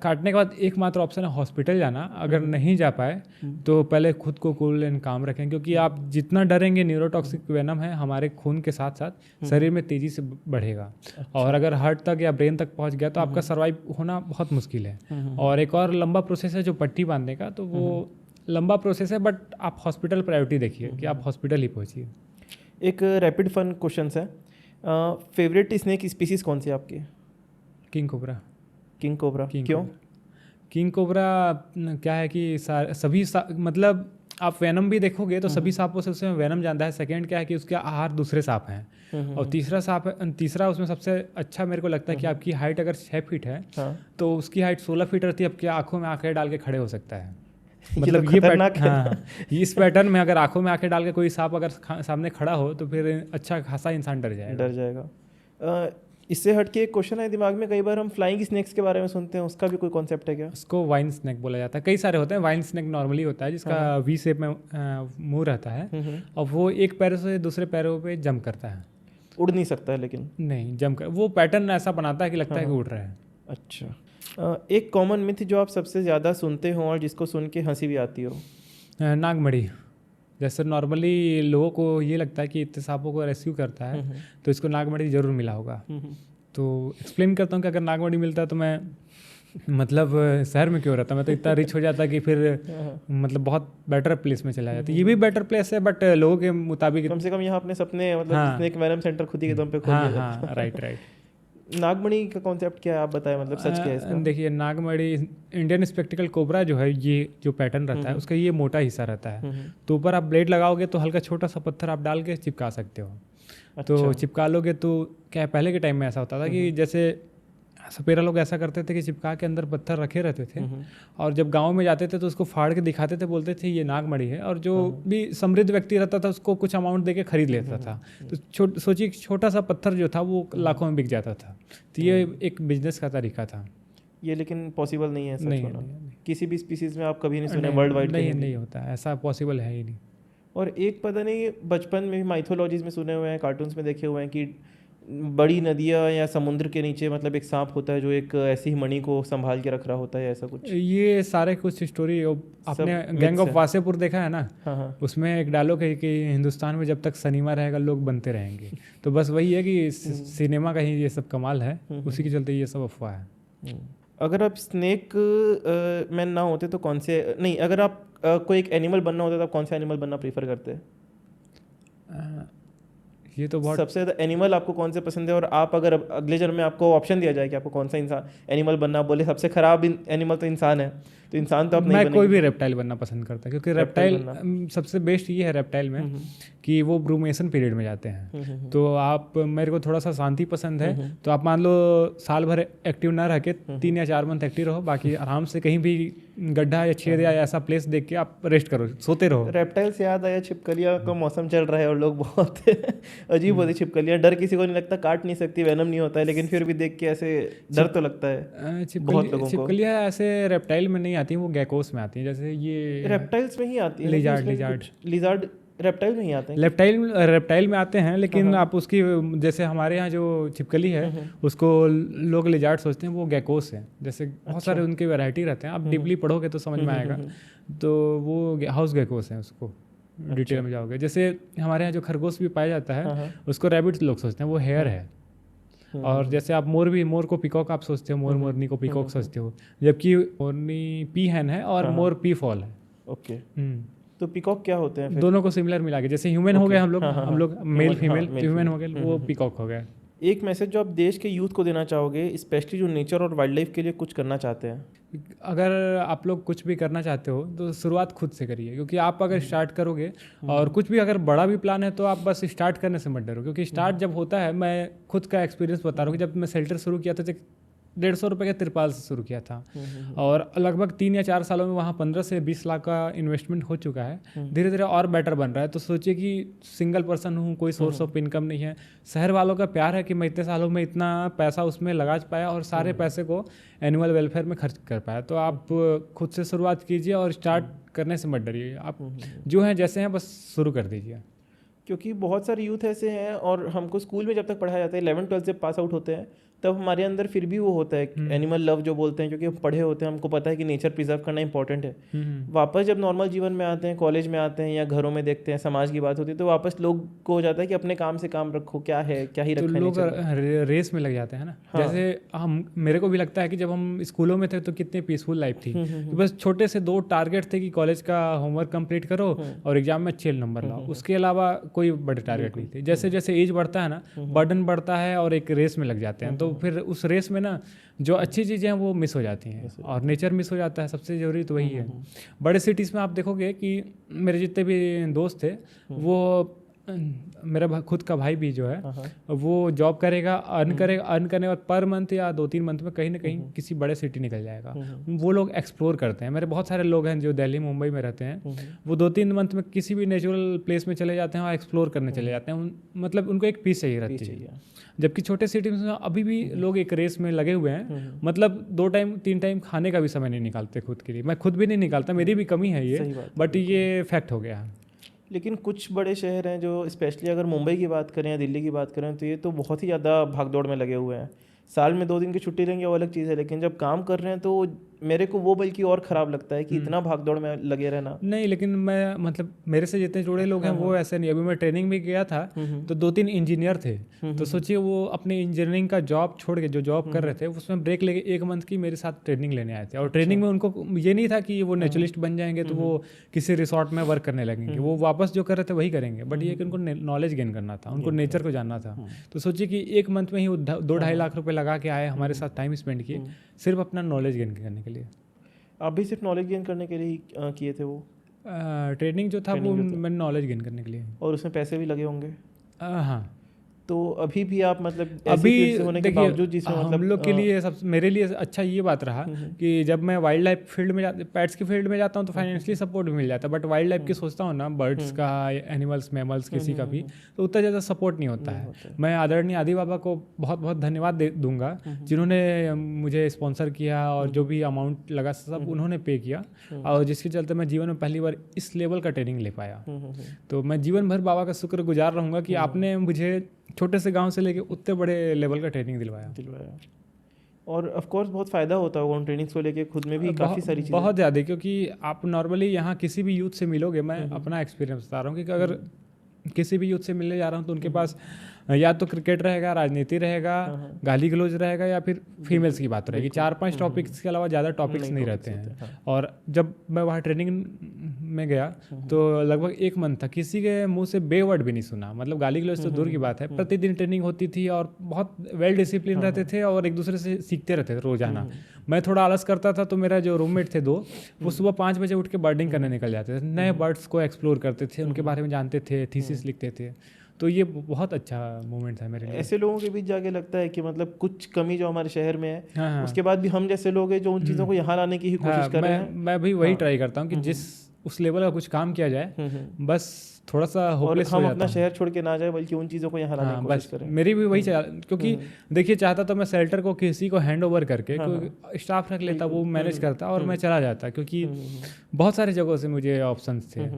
काटने के बाद एकमात्र ऑप्शन है हॉस्पिटल जाना। अगर नहीं जा पाए तो पहले खुद को कूल एंड काम रखें, क्योंकि आप जितना डरेंगे, न्यूरोटॉक्सिक वेनम है, हमारे खून के साथ साथ शरीर में तेज़ी से बढ़ेगा। और अगर हार्ट तक या ब्रेन तक पहुंच गया तो आपका सर्वाइव होना बहुत मुश्किल है। और एक और लंबा प्रोसेस है जो पट्टी बांधने का, तो वो लंबा प्रोसेस है, बट आप हॉस्पिटल प्रायोरिटी देखिए कि आप हॉस्पिटल ही पहुँचिए। एक रैपिड फन क्वेश्चन है, फेवरेट स्नेक स्पीसीज कौन सी है आपकी? King cobra. किंग कोबरा क्यों? किंग कोबरा क्या है कि सभी मतलब आप वेनम भी देखोगे तो सभी सांपों से उसमें वेनम जानता है। सेकंड क्या है कि उसके आहार दूसरे सांप हैं। और तीसरा उसमें सबसे अच्छा मेरे को लगता है कि आपकी हाइट अगर 6 फीट है, तो उसकी हाइट 16 फीट रहती है, आपकी आंखों में आंखें डाल के खड़े हो सकता है। मतलब ये हाँ, इस पैटर्न में अगर आंखों में आंखें डाल के कोई सांप अगर सामने खड़ा हो तो फिर अच्छा खासा इंसान डर जाएगा। इससे हट के एक क्वेश्चन है दिमाग में, कई बार हम फ्लाइंग स्नेक्स के बारे में सुनते हैं, उसका भी कोई कॉन्सेप्ट है क्या? उसको वाइन स्नेक बोला जाता है। कई सारे होते हैं। वाइन स्नेक नॉर्मली होता है जिसका वी शेप में मुंह रहता है, और वो एक पैर से दूसरे पैरों पे जंप करता है। उड़ नहीं सकता है लेकिन? नहीं, जंप कर, वो पैटर्न ऐसा बनाता है कि लगता है कि उड़ रहा है। अच्छा, एक कॉमन मिथ जो आप सबसे ज़्यादा सुनते हो और जिसको सुन के हंसी भी आती हो? नागमणि। जैसे नॉर्मली लोगों को ये लगता है कि इतने सांपों को रेस्क्यू करता है तो इसको नागमणि ज़रूर मिला होगा। तो एक्सप्लेन करता हूँ कि अगर नागमणि मिलता तो मैं मतलब शहर में क्यों रहता, मैं तो इतना रिच हो जाता कि फिर मतलब बहुत बेटर प्लेस में चला जाता। ये भी बेटर प्लेस है, बट लोगों के मुताबिक कम से कम यहाँ अपने सपने मतलब स्नेक वेनम सेंटर खुद ही के दम पे खोल लिया जाता है। राइट। नागमणि का कॉन्सेप्ट क्या है, आप बताएं, मतलब सच क्या है इसका? देखिए, नागमणि इंडियन स्पेक्टिकल कोबरा जो है, ये जो पैटर्न रहता है उसका ये मोटा हिस्सा रहता है। तो ऊपर आप ब्लेड लगाओगे तो हल्का छोटा सा पत्थर आप डाल के चिपका सकते हो। तो चिपका लोगे तो क्या है, पहले के टाइम में ऐसा होता था कि जैसे सपेरा लोग ऐसा करते थे कि चिपका के अंदर पत्थर रखे रहते थे, और जब गांव में जाते थे तो उसको फाड़ के दिखाते थे, बोलते थे ये नागमणि है। और जो भी समृद्ध व्यक्ति रहता था उसको कुछ अमाउंट देके खरीद लेता था। तो सोचिए, छोटा सा पत्थर जो था वो लाखों में बिक जाता था। तो ये एक बिजनेस का तरीका था ये, लेकिन पॉसिबल नहीं है सच नहीं, होना। नहीं। किसी भी स्पीसीज में आप कभी नहीं सुने वर्ल्ड वाइड? नहीं होता, ऐसा पॉसिबल है ही नहीं। और एक पता नहीं, बचपन में भी माइथोलॉजीज में सुने हुए हैं, कार्टून्स में देखे हुए हैं कि बड़ी नदियाँ या समुद्र के नीचे मतलब एक सांप होता है जो एक ऐसी ही मणि को संभाल के रख रहा होता है, ऐसा कुछ? ये सारे कुछ स्टोरी आपने गैंग myths ऑफ है। वासेपुर देखा है ना, हाँ हाँ। उसमें एक डायलॉग है कि हिंदुस्तान में जब तक सिनेमा रहेगा लोग बनते रहेंगे। तो बस वही है कि सिनेमा का ही ये सब कमाल है, उसी के चलते ये सब अफवाह है। अगर आप स्नेक मैन ना होते तो कौन से, नहीं, अगर आप कोई एक एनिमल बनना होता तो आप कौन सा एनिमल बनना प्रीफर करते हैं? ये तो बहुत सबसे ज़्यादा एनिमल आपको कौन से पसंद है? और आप अगर अगले जन्म में आपको ऑप्शन दिया जाए कि आपको कौन सा इंसान एनिमल बनना, बोले सबसे खराब एनिमल तो इंसान है, तो इंसान तो आप नहीं मैं बनेंगे। कोई भी रेप्टाइल बनना पसंद करता है, क्योंकि रेप्टाइल रेप्टाइल सबसे बेस्ट ये है रेप्टाइल में कि वो ब्रूमेशन पीरियड में जाते हैं। तो आप, मेरे को थोड़ा सा शांति पसंद है, तो आप मान लो साल भर एक्टिव ना रह के 3 या 4 मंथ एक्टिव रहो, बाकी आराम से कहीं भी गड्ढा या छेद या ऐसा प्लेस देख के आप रेस्ट करो, सोते रहो। रेप्टाइल से याद आया, छिपकलियाँ का मौसम चल रहा है और लोग बहुत अजीब होती छिपकलियाँ, डर किसी को नहीं लगता, काट नहीं सकती, वेनम नहीं होता है, लेकिन फिर भी देख के ऐसे डर तो लगता है बहुत लोगों को। छिपकलियाँ ऐसे रेप्टाइल में नहीं आती, वो गैकोस में आती हैं, जैसे ये रेप्टाइल्स में ही आती है। लिजार्ड रेप्टाइल में ही आते हैं। रेप्टाइल में आते हैं, लेकिन आप उसकी, जैसे हमारे यहाँ जो छिपकली है उसको लोग लिजार्ड सोचते हैं, वो गैकोस है। जैसे बहुत सारे उनके वैरायटी रहते हैं, आप डीपली पढ़ोगे तो समझ में आएगा। तो वो हाउस गैकोस है, उसको डिटेल में जाओगे। जैसे हमारे यहाँ जो खरगोश भी पाया जाता है उसको रैबिट लोग सोचते हैं, वो हेयर है। और जैसे आप मोर को पिकॉक आप सोचते हो, मोरनी को पिकॉक सोचते हो, जबकि मोरनी पी हैन है और मोर पी फॉल है। ओके, तो पिकॉक क्या होते हैं फिर? दोनों को सिमिलर मिला के, जैसे ह्यूमन हो गए हम लोग मेल फीमेल, ह्यूमन हो गए, वो पिकॉक हो गया। एक मैसेज जो आप देश के यूथ को देना चाहोगे, स्पेशली जो नेचर और वाइल्ड लाइफ के लिए कुछ करना चाहते हैं? अगर आप लोग कुछ भी करना चाहते हो तो शुरुआत खुद से करिए, क्योंकि आप अगर स्टार्ट करोगे, और कुछ भी अगर बड़ा भी प्लान है तो आप बस स्टार्ट करने से मत डरो, क्योंकि स्टार्ट जब होता है, मैं खुद का एक्सपीरियंस बता रहा हूँ कि जब मैं शेल्टर शुरू किया था 150 रुपये के तिरपाल से शुरू किया था, और लगभग 3 या 4 सालों में वहाँ 15 से 20 लाख का इन्वेस्टमेंट हो चुका है। धीरे धीरे और बेटर बन रहा है। तो सोचिए कि सिंगल पर्सन हूँ, कोई सोर्स ऑफ इनकम नहीं है, शहर वालों का प्यार है कि मैं इतने सालों में इतना पैसा उसमें लगा पाया और सारे पैसे को एनुअल वेलफेयर में खर्च कर पाया। तो आप खुद से शुरुआत कीजिए और स्टार्ट करने से मत डरिए, आप जो हैं जैसे हैं बस शुरू कर दीजिए। क्योंकि बहुत सारे यूथ ऐसे हैं, और हमको स्कूल में जब तक पढ़ाया जाता है, 11-12 से पास आउट होते हैं, तब हमारे अंदर फिर भी वो होता है एनिमल लव जो बोलते हैं, क्योंकि हम पढ़े होते हैं, हमको पता है कि नेचर प्रिजर्व करना इंपॉर्टेंट है। वापस जब नॉर्मल जीवन में आते हैं, कॉलेज में आते हैं या घरों में देखते हैं, समाज की बात होती है, तो वापस लोग को हो जाता है कि अपने काम से काम रखो, क्या है क्या ही रखा है। लोग रेस में लग जाते हैं ना। जैसे मेरे को भी लगता है कि जब हम स्कूलों में थे तो कितनी पीसफुल लाइफ थी, तो बस छोटे से 2 टारगेट थे कि कॉलेज का होमवर्क कंप्लीट करो और एग्जाम में अच्छे नंबर लाओ, उसके अलावा कोई बड़े टारगेट नहीं थे। जैसे जैसे एज बढ़ता है ना, बर्डन बढ़ता है और एक रेस में लग जाते हैं, तो फिर उस रेस में ना जो अच्छी चीज़ें हैं वो मिस हो जाती हैं और नेचर मिस हो जाता है। सबसे ज़रूरी तो वही है। बड़े सिटीज़ में आप देखोगे कि मेरे जितने भी दोस्त थे, वो मेरा खुद का भाई भी जो है वो जॉब करेगा, अर्न करने के बाद पर मंथ या 2-3 मंथ में कहीं ना कहीं किसी बड़े सिटी निकल जाएगा। वो लोग एक्सप्लोर करते हैं। मेरे बहुत सारे लोग हैं जो दिल्ली मुंबई में रहते हैं, वो 2-3 मंथ में किसी भी नेचुरल प्लेस में चले जाते हैं और एक्सप्लोर करने चले जाते हैं। मतलब उनको एक पीस चाहिए रहती है। जबकि छोटे सिटी में अभी भी लोग एक रेस में लगे हुए हैं, मतलब 2 टाइम 3 टाइम खाने का भी समय नहीं निकालते खुद के लिए। मैं खुद भी नहीं निकालता, मेरी भी कमी है ये, बट ये फैक्ट हो गया है। लेकिन कुछ बड़े शहर हैं जो, स्पेशली अगर मुंबई की बात करें या दिल्ली की बात करें, तो ये तो बहुत ही ज़्यादा भागदौड़ में लगे हुए हैं। साल में 2 दिन की छुट्टी लेंगे वो अलग चीज़ है, लेकिन जब काम कर रहे हैं तो मेरे को वो बल्कि और ख़राब लगता है कि इतना भागदौड़ में लगे रहना। नहीं, लेकिन मैं मतलब मेरे से जितने जुड़े लोग हैं वो ऐसे नहीं। अभी मैं ट्रेनिंग में गया था तो 2-3 इंजीनियर थे, तो सोचिए वो अपने इंजीनियरिंग का जॉब छोड़ के, जो जॉब कर रहे थे उसमें ब्रेक लेके 1 मंथ की मेरे साथ ट्रेनिंग लेने आए थे। और ट्रेनिंग में उनको ये नहीं था कि वो नेचुरलिस्ट बन जाएंगे तो वो किसी रिसोर्ट में वर्क करने लगेंगे, वो वापस जो कर रहे थे वही करेंगे, बट ये कि उनको नॉलेज गेन करना था, उनको नेचर को जानना था। तो सोचिए कि 1 मंथ में ही 2-2.5 लाख रुपये लगा के आए, हमारे साथ टाइम स्पेंड किए सिर्फ अपना नॉलेज गेन करने के लिए। आप भी सिर्फ नॉलेज गेन करने के लिए ही किए थे वो? ट्रेनिंग जो था वो मैंने नॉलेज गेन करने के लिए। और उसमें पैसे भी लगे होंगे? हाँ। तो अभी भी आप मतलब अभी होने के बावजूद, जिसमें हम मतलब लोग के लिए मेरे लिए अच्छा ये बात रहा कि जब मैं वाइल्ड लाइफ फील्ड में पेट्स की फील्ड में जाता हूँ तो फाइनेंशियली सपोर्ट भी मिल जाता है, बट वाइल्ड लाइफ की सोचता हूँ ना, बर्ड्स का, एनिमल्स, मैमल्स, किसी का भी, तो उतना ज़्यादा सपोर्ट नहीं होता है। मैं आदरणीय आदि बाबा को बहुत बहुत धन्यवाद दूंगा, जिन्होंने मुझे स्पॉन्सर किया और जो भी अमाउंट लगा सब उन्होंने पे किया, और जिसके चलते मैं जीवन में पहली बार इस लेवल का ट्रेनिंग ले पाया। तो मैं जीवन भर बाबा का शुक्रगुजार रहूँगा कि आपने मुझे छोटे से गांव से लेके उतने बड़े लेवल का ट्रेनिंग दिलवाया। और ऑफ कोर्स बहुत फ़ायदा होता होगा उन ट्रेनिंग्स को लेके, खुद में भी काफ़ी सारी चीज़ें। बहुत ज़्यादा, क्योंकि आप नॉर्मली यहाँ किसी भी यूथ से मिलोगे, मैं अपना एक्सपीरियंस बता रहा हूँ कि अगर किसी भी यूथ से मिलने जा रहा हूँ तो उनके पास या तो क्रिकेट रहेगा, राजनीति रहेगा, गाली गलौज रहेगा, या फिर फीमेल्स की बात रहेगी। 4-5 टॉपिक्स के अलावा ज़्यादा टॉपिक्स नहीं रहते हैं। और जब मैं वहाँ ट्रेनिंग में गया तो लगभग 1 मंथ था, किसी के मुंह से बेवर्ड भी नहीं सुना, मतलब गाली गलौज तो दूर की बात है। प्रतिदिन ट्रेनिंग होती थी और बहुत वेल डिसिप्लिन रहते थे और एक दूसरे से सीखते रहते थे रोजाना। मैं थोड़ा आलस करता था तो मेरा जो रूममेट थे 2, वो सुबह 5 बजे उठ के बर्डिंग करने निकल जाते थे, नए बर्ड्स को एक्सप्लोर करते थे, उनके बारे में जानते थे, थीसिस लिखते थे। तो ये बहुत अच्छा मोमेंट था मेरे लिए। ऐसे लोगों के बीच जाके लगता है कि मतलब कुछ कमी जो हमारे शहर में है, उसके बाद भी हम जैसे लोग हैं जो उन चीज़ों को यहाँ लाने की ही कोशिश कर रहे हैं। मैं भी वही ट्राई करता हूँ कि जिस उस लेवल का कुछ काम किया जाए, बस थोड़ा सा होपलेस हम अपना शहर छोड़ के ना जाए, बल्कि उन चीज़ों को यहाँ लाने की कोशिश करें। मेरी भी वही क्योंकि देखिए, चाहता तो मैं शेल्टर को किसी को हैंड ओवर करके कोई स्टाफ रख लेता, वो मैनेज करता और मैं चला जाता, क्योंकि बहुत सारी जगहों से मुझे ऑप्शंस थे।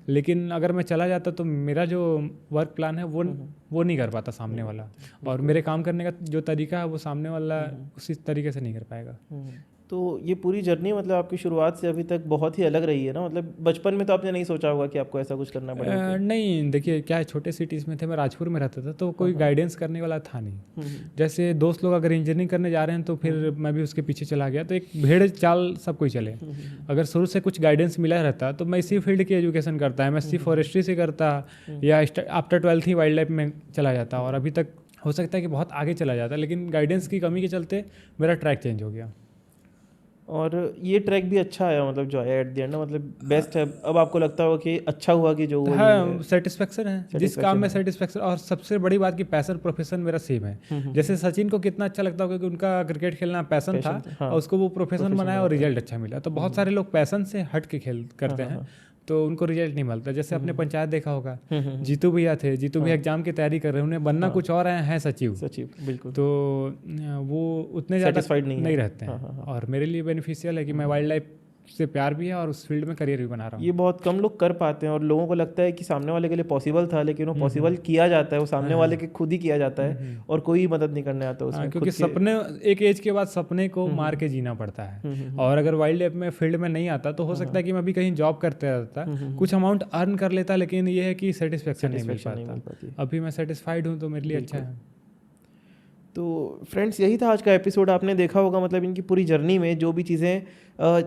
लेकिन अगर मैं चला जाता तो मेरा जो वर्क प्लान है वो नहीं कर पाता सामने वाला, और मेरे काम करने का जो तरीका है वो सामने वाला उसी तरीके से नहीं कर पाएगा। तो ये पूरी जर्नी मतलब आपकी शुरुआत से अभी तक बहुत ही अलग रही है ना। मतलब बचपन में तो आपने नहीं सोचा होगा कि आपको ऐसा कुछ करना पड़ेगा? नहीं, देखिए क्या है, छोटे सिटीज़ में थे, मैं राजपुर में रहता था, तो कोई गाइडेंस करने वाला था नहीं। जैसे दोस्त लोग अगर इंजीनियरिंग करने जा रहे हैं तो फिर मैं भी उसके पीछे चला गया, तो एक भेड़ चाल सब कोई चले। अगर शुरू से कुछ गाइडेंस मिला रहता तो मैं इसी फील्ड की एजुकेशन करता, MSc फॉरेस्ट्री से करता, या आफ्टर 12th ही वाइल्ड लाइफ में चला जाता, और अभी तक हो सकता है कि बहुत आगे चला जाता, लेकिन गाइडेंस की कमी के चलते मेरा ट्रैक चेंज हो गया। और ये ट्रैक भी अच्छा आया, मतलब जो आया एट द एंड, मतलब बेस्ट है। अब आपको लगता होगा कि अच्छा हुआ कि जो हुआ। हाँ, सेटिस्फेक्शन है जिस काम में सेटिस्फेक्शन, और सबसे बड़ी बात कि पैशन प्रोफेशन मेरा सेम है। जैसे सचिन को कितना अच्छा लगता होगा कि उनका क्रिकेट खेलना पैशन था, और उसको वो प्रोफेशन बनाया और रिजल्ट अच्छा मिला। तो बहुत सारे लोग पैशन से हट के खेल करते हैं तो उनको रिजल्ट नहीं मिलता। जैसे अपने पंचायत देखा होगा, जीतू भैया थे, जीतू भैया एग्जाम की तैयारी कर रहे हैं, उन्हें बनना कुछ और है सचिव, बिल्कुल। तो वो उतने ज़्यादा नहीं रहते हैं। और मेरे लिए बेनिफिशियल है कि मैं वाइल्ड लाइफ से प्यार भी है और उस फील्ड में करियर भी बना रहा हूँ। ये बहुत कम लोग कर पाते हैं, और लोगों को लगता है कि सामने वाले के लिए पॉसिबल था, लेकिन वो पॉसिबल किया जाता है, वो सामने वाले के खुद ही किया जाता है, और कोई मदद नहीं करने आता उसमें। क्योंकि सपने एक एज के बाद सपने को मार के जीना पड़ता है, और अगर वाइल्ड लाइफ में फील्ड में नहीं आता तो हो सकता है कि मैं भी कहीं जॉब करते रहता, कुछ अमाउंट अर्न कर लेता, लेकिन ये है कि सेटिस्फेक्शन नहीं मिल पाता। अभी मैं सेटिस्फाइड हूँ तो मेरे लिए अच्छा है। तो फ्रेंड्स, यही था आज का एपिसोड। आपने देखा होगा मतलब इनकी पूरी जर्नी में जो भी चीज़ें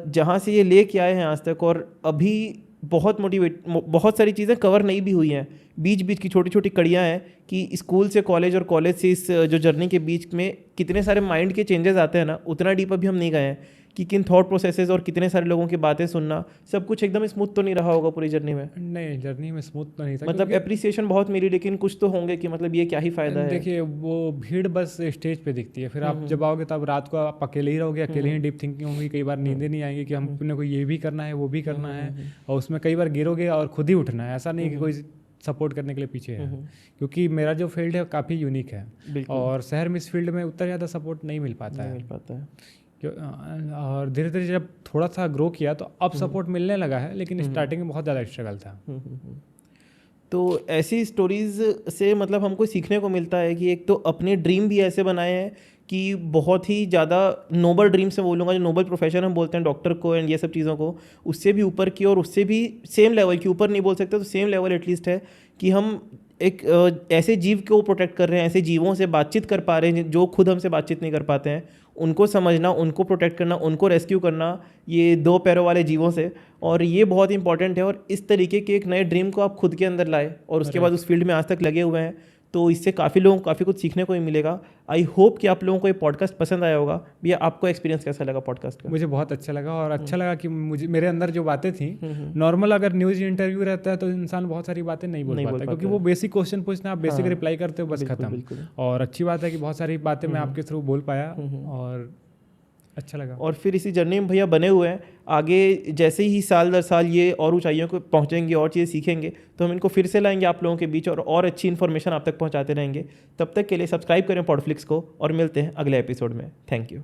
जहाँ से ये लेके आए हैं आज तक, और अभी बहुत सारी चीज़ें कवर नहीं भी हुई हैं, बीच बीच की छोटी छोटी कड़ियाँ हैं कि स्कूल से कॉलेज और कॉलेज से इस जो जर्नी के बीच में कितने सारे माइंड के चेंजेस आते हैं ना, उतना डीप अभी हम नहीं गए हैं कि किन थॉट प्रोसेसेस और कितने सारे लोगों की बातें सुनना, सब कुछ एकदम स्मूथ तो नहीं रहा होगा पूरी जर्नी में। नहीं, जर्नी में स्मूथ तो नहीं था, मतलब एप्रिसिएशन बहुत मिली, लेकिन कुछ तो होंगे कि मतलब ये क्या ही फ़ायदा है। देखिए, वो भीड़ बस स्टेज पे दिखती है, फिर आप जब आओगे तब रात को आप अकेले ही रहोगे, अकेले ही डीप थिंकिंग होगी, कई बार नींदें नहीं आएंगी कि हमने को ये भी करना है वो भी करना है, और उसमें कई बार गिरोगे और खुद ही उठना है। ऐसा नहीं कि कोई सपोर्ट करने के लिए पीछे है, क्योंकि मेरा जो फील्ड है काफ़ी यूनिक है, और शहर में इस फील्ड में उतना ज़्यादा सपोर्ट नहीं मिल पाता है। और धीरे धीरे जब थोड़ा सा ग्रो किया तो अब सपोर्ट मिलने लगा है, लेकिन स्टार्टिंग में बहुत ज़्यादा स्ट्रगल था। तो ऐसी स्टोरीज से मतलब हमको सीखने को मिलता है कि एक तो अपने ड्रीम भी ऐसे बनाए हैं कि बहुत ही ज़्यादा नोबल ड्रीम से बोलूँगा, जो नोबल प्रोफेशन हम बोलते हैं डॉक्टर को एंड ये सब चीज़ों को, उससे भी ऊपर की, और उससे भी सेम लेवल की, ऊपर नहीं बोल सकते तो सेम लेवल एटलीस्ट है कि हम एक ऐसे जीव को प्रोटेक्ट कर रहे हैं, ऐसे जीवों से बातचीत कर पा रहे हैं जो खुद हमसे बातचीत नहीं कर पाते हैं, उनको समझना, उनको प्रोटेक्ट करना, उनको रेस्क्यू करना, ये 2 पैरों वाले जीवों से। और ये बहुत इंपॉर्टेंट है, और इस तरीके के एक नए ड्रीम को आप खुद के अंदर लाए और उसके बाद उस फील्ड में आज तक लगे हुए हैं, तो इससे काफ़ी लोगों को काफ़ी कुछ सीखने को भी मिलेगा। आई होप कि आप लोगों को ये पॉडकास्ट पसंद आया होगा। भैया, आपको एक्सपीरियंस कैसा लगा पॉडकास्ट का? मुझे बहुत अच्छा लगा, और अच्छा लगा कि मुझे मेरे अंदर जो बातें थी, नॉर्मल अगर न्यूज़ इंटरव्यू रहता है तो इंसान बहुत सारी बातें नहीं बोल पाता, क्योंकि वो बेसिक क्वेश्चन पूछना, आप बेसिक रिप्लाई करते हो, बस खत्म। और अच्छी बात है कि बहुत सारी बातें मैं आपके थ्रू बोल पाया, और अच्छा लगा। और फिर इसी जर्नी में भैया बने हुए हैं, आगे जैसे ही साल दर साल ये और ऊंचाइयों को पहुंचेंगे और चीज़ें सीखेंगे तो हम इनको फिर से लाएंगे आप लोगों के बीच, और अच्छी इन्फॉर्मेशन आप तक पहुंचाते रहेंगे। तब तक के लिए सब्सक्राइब करें पॉडफ्लिक्स को, और मिलते हैं अगले एपिसोड में। Thank you.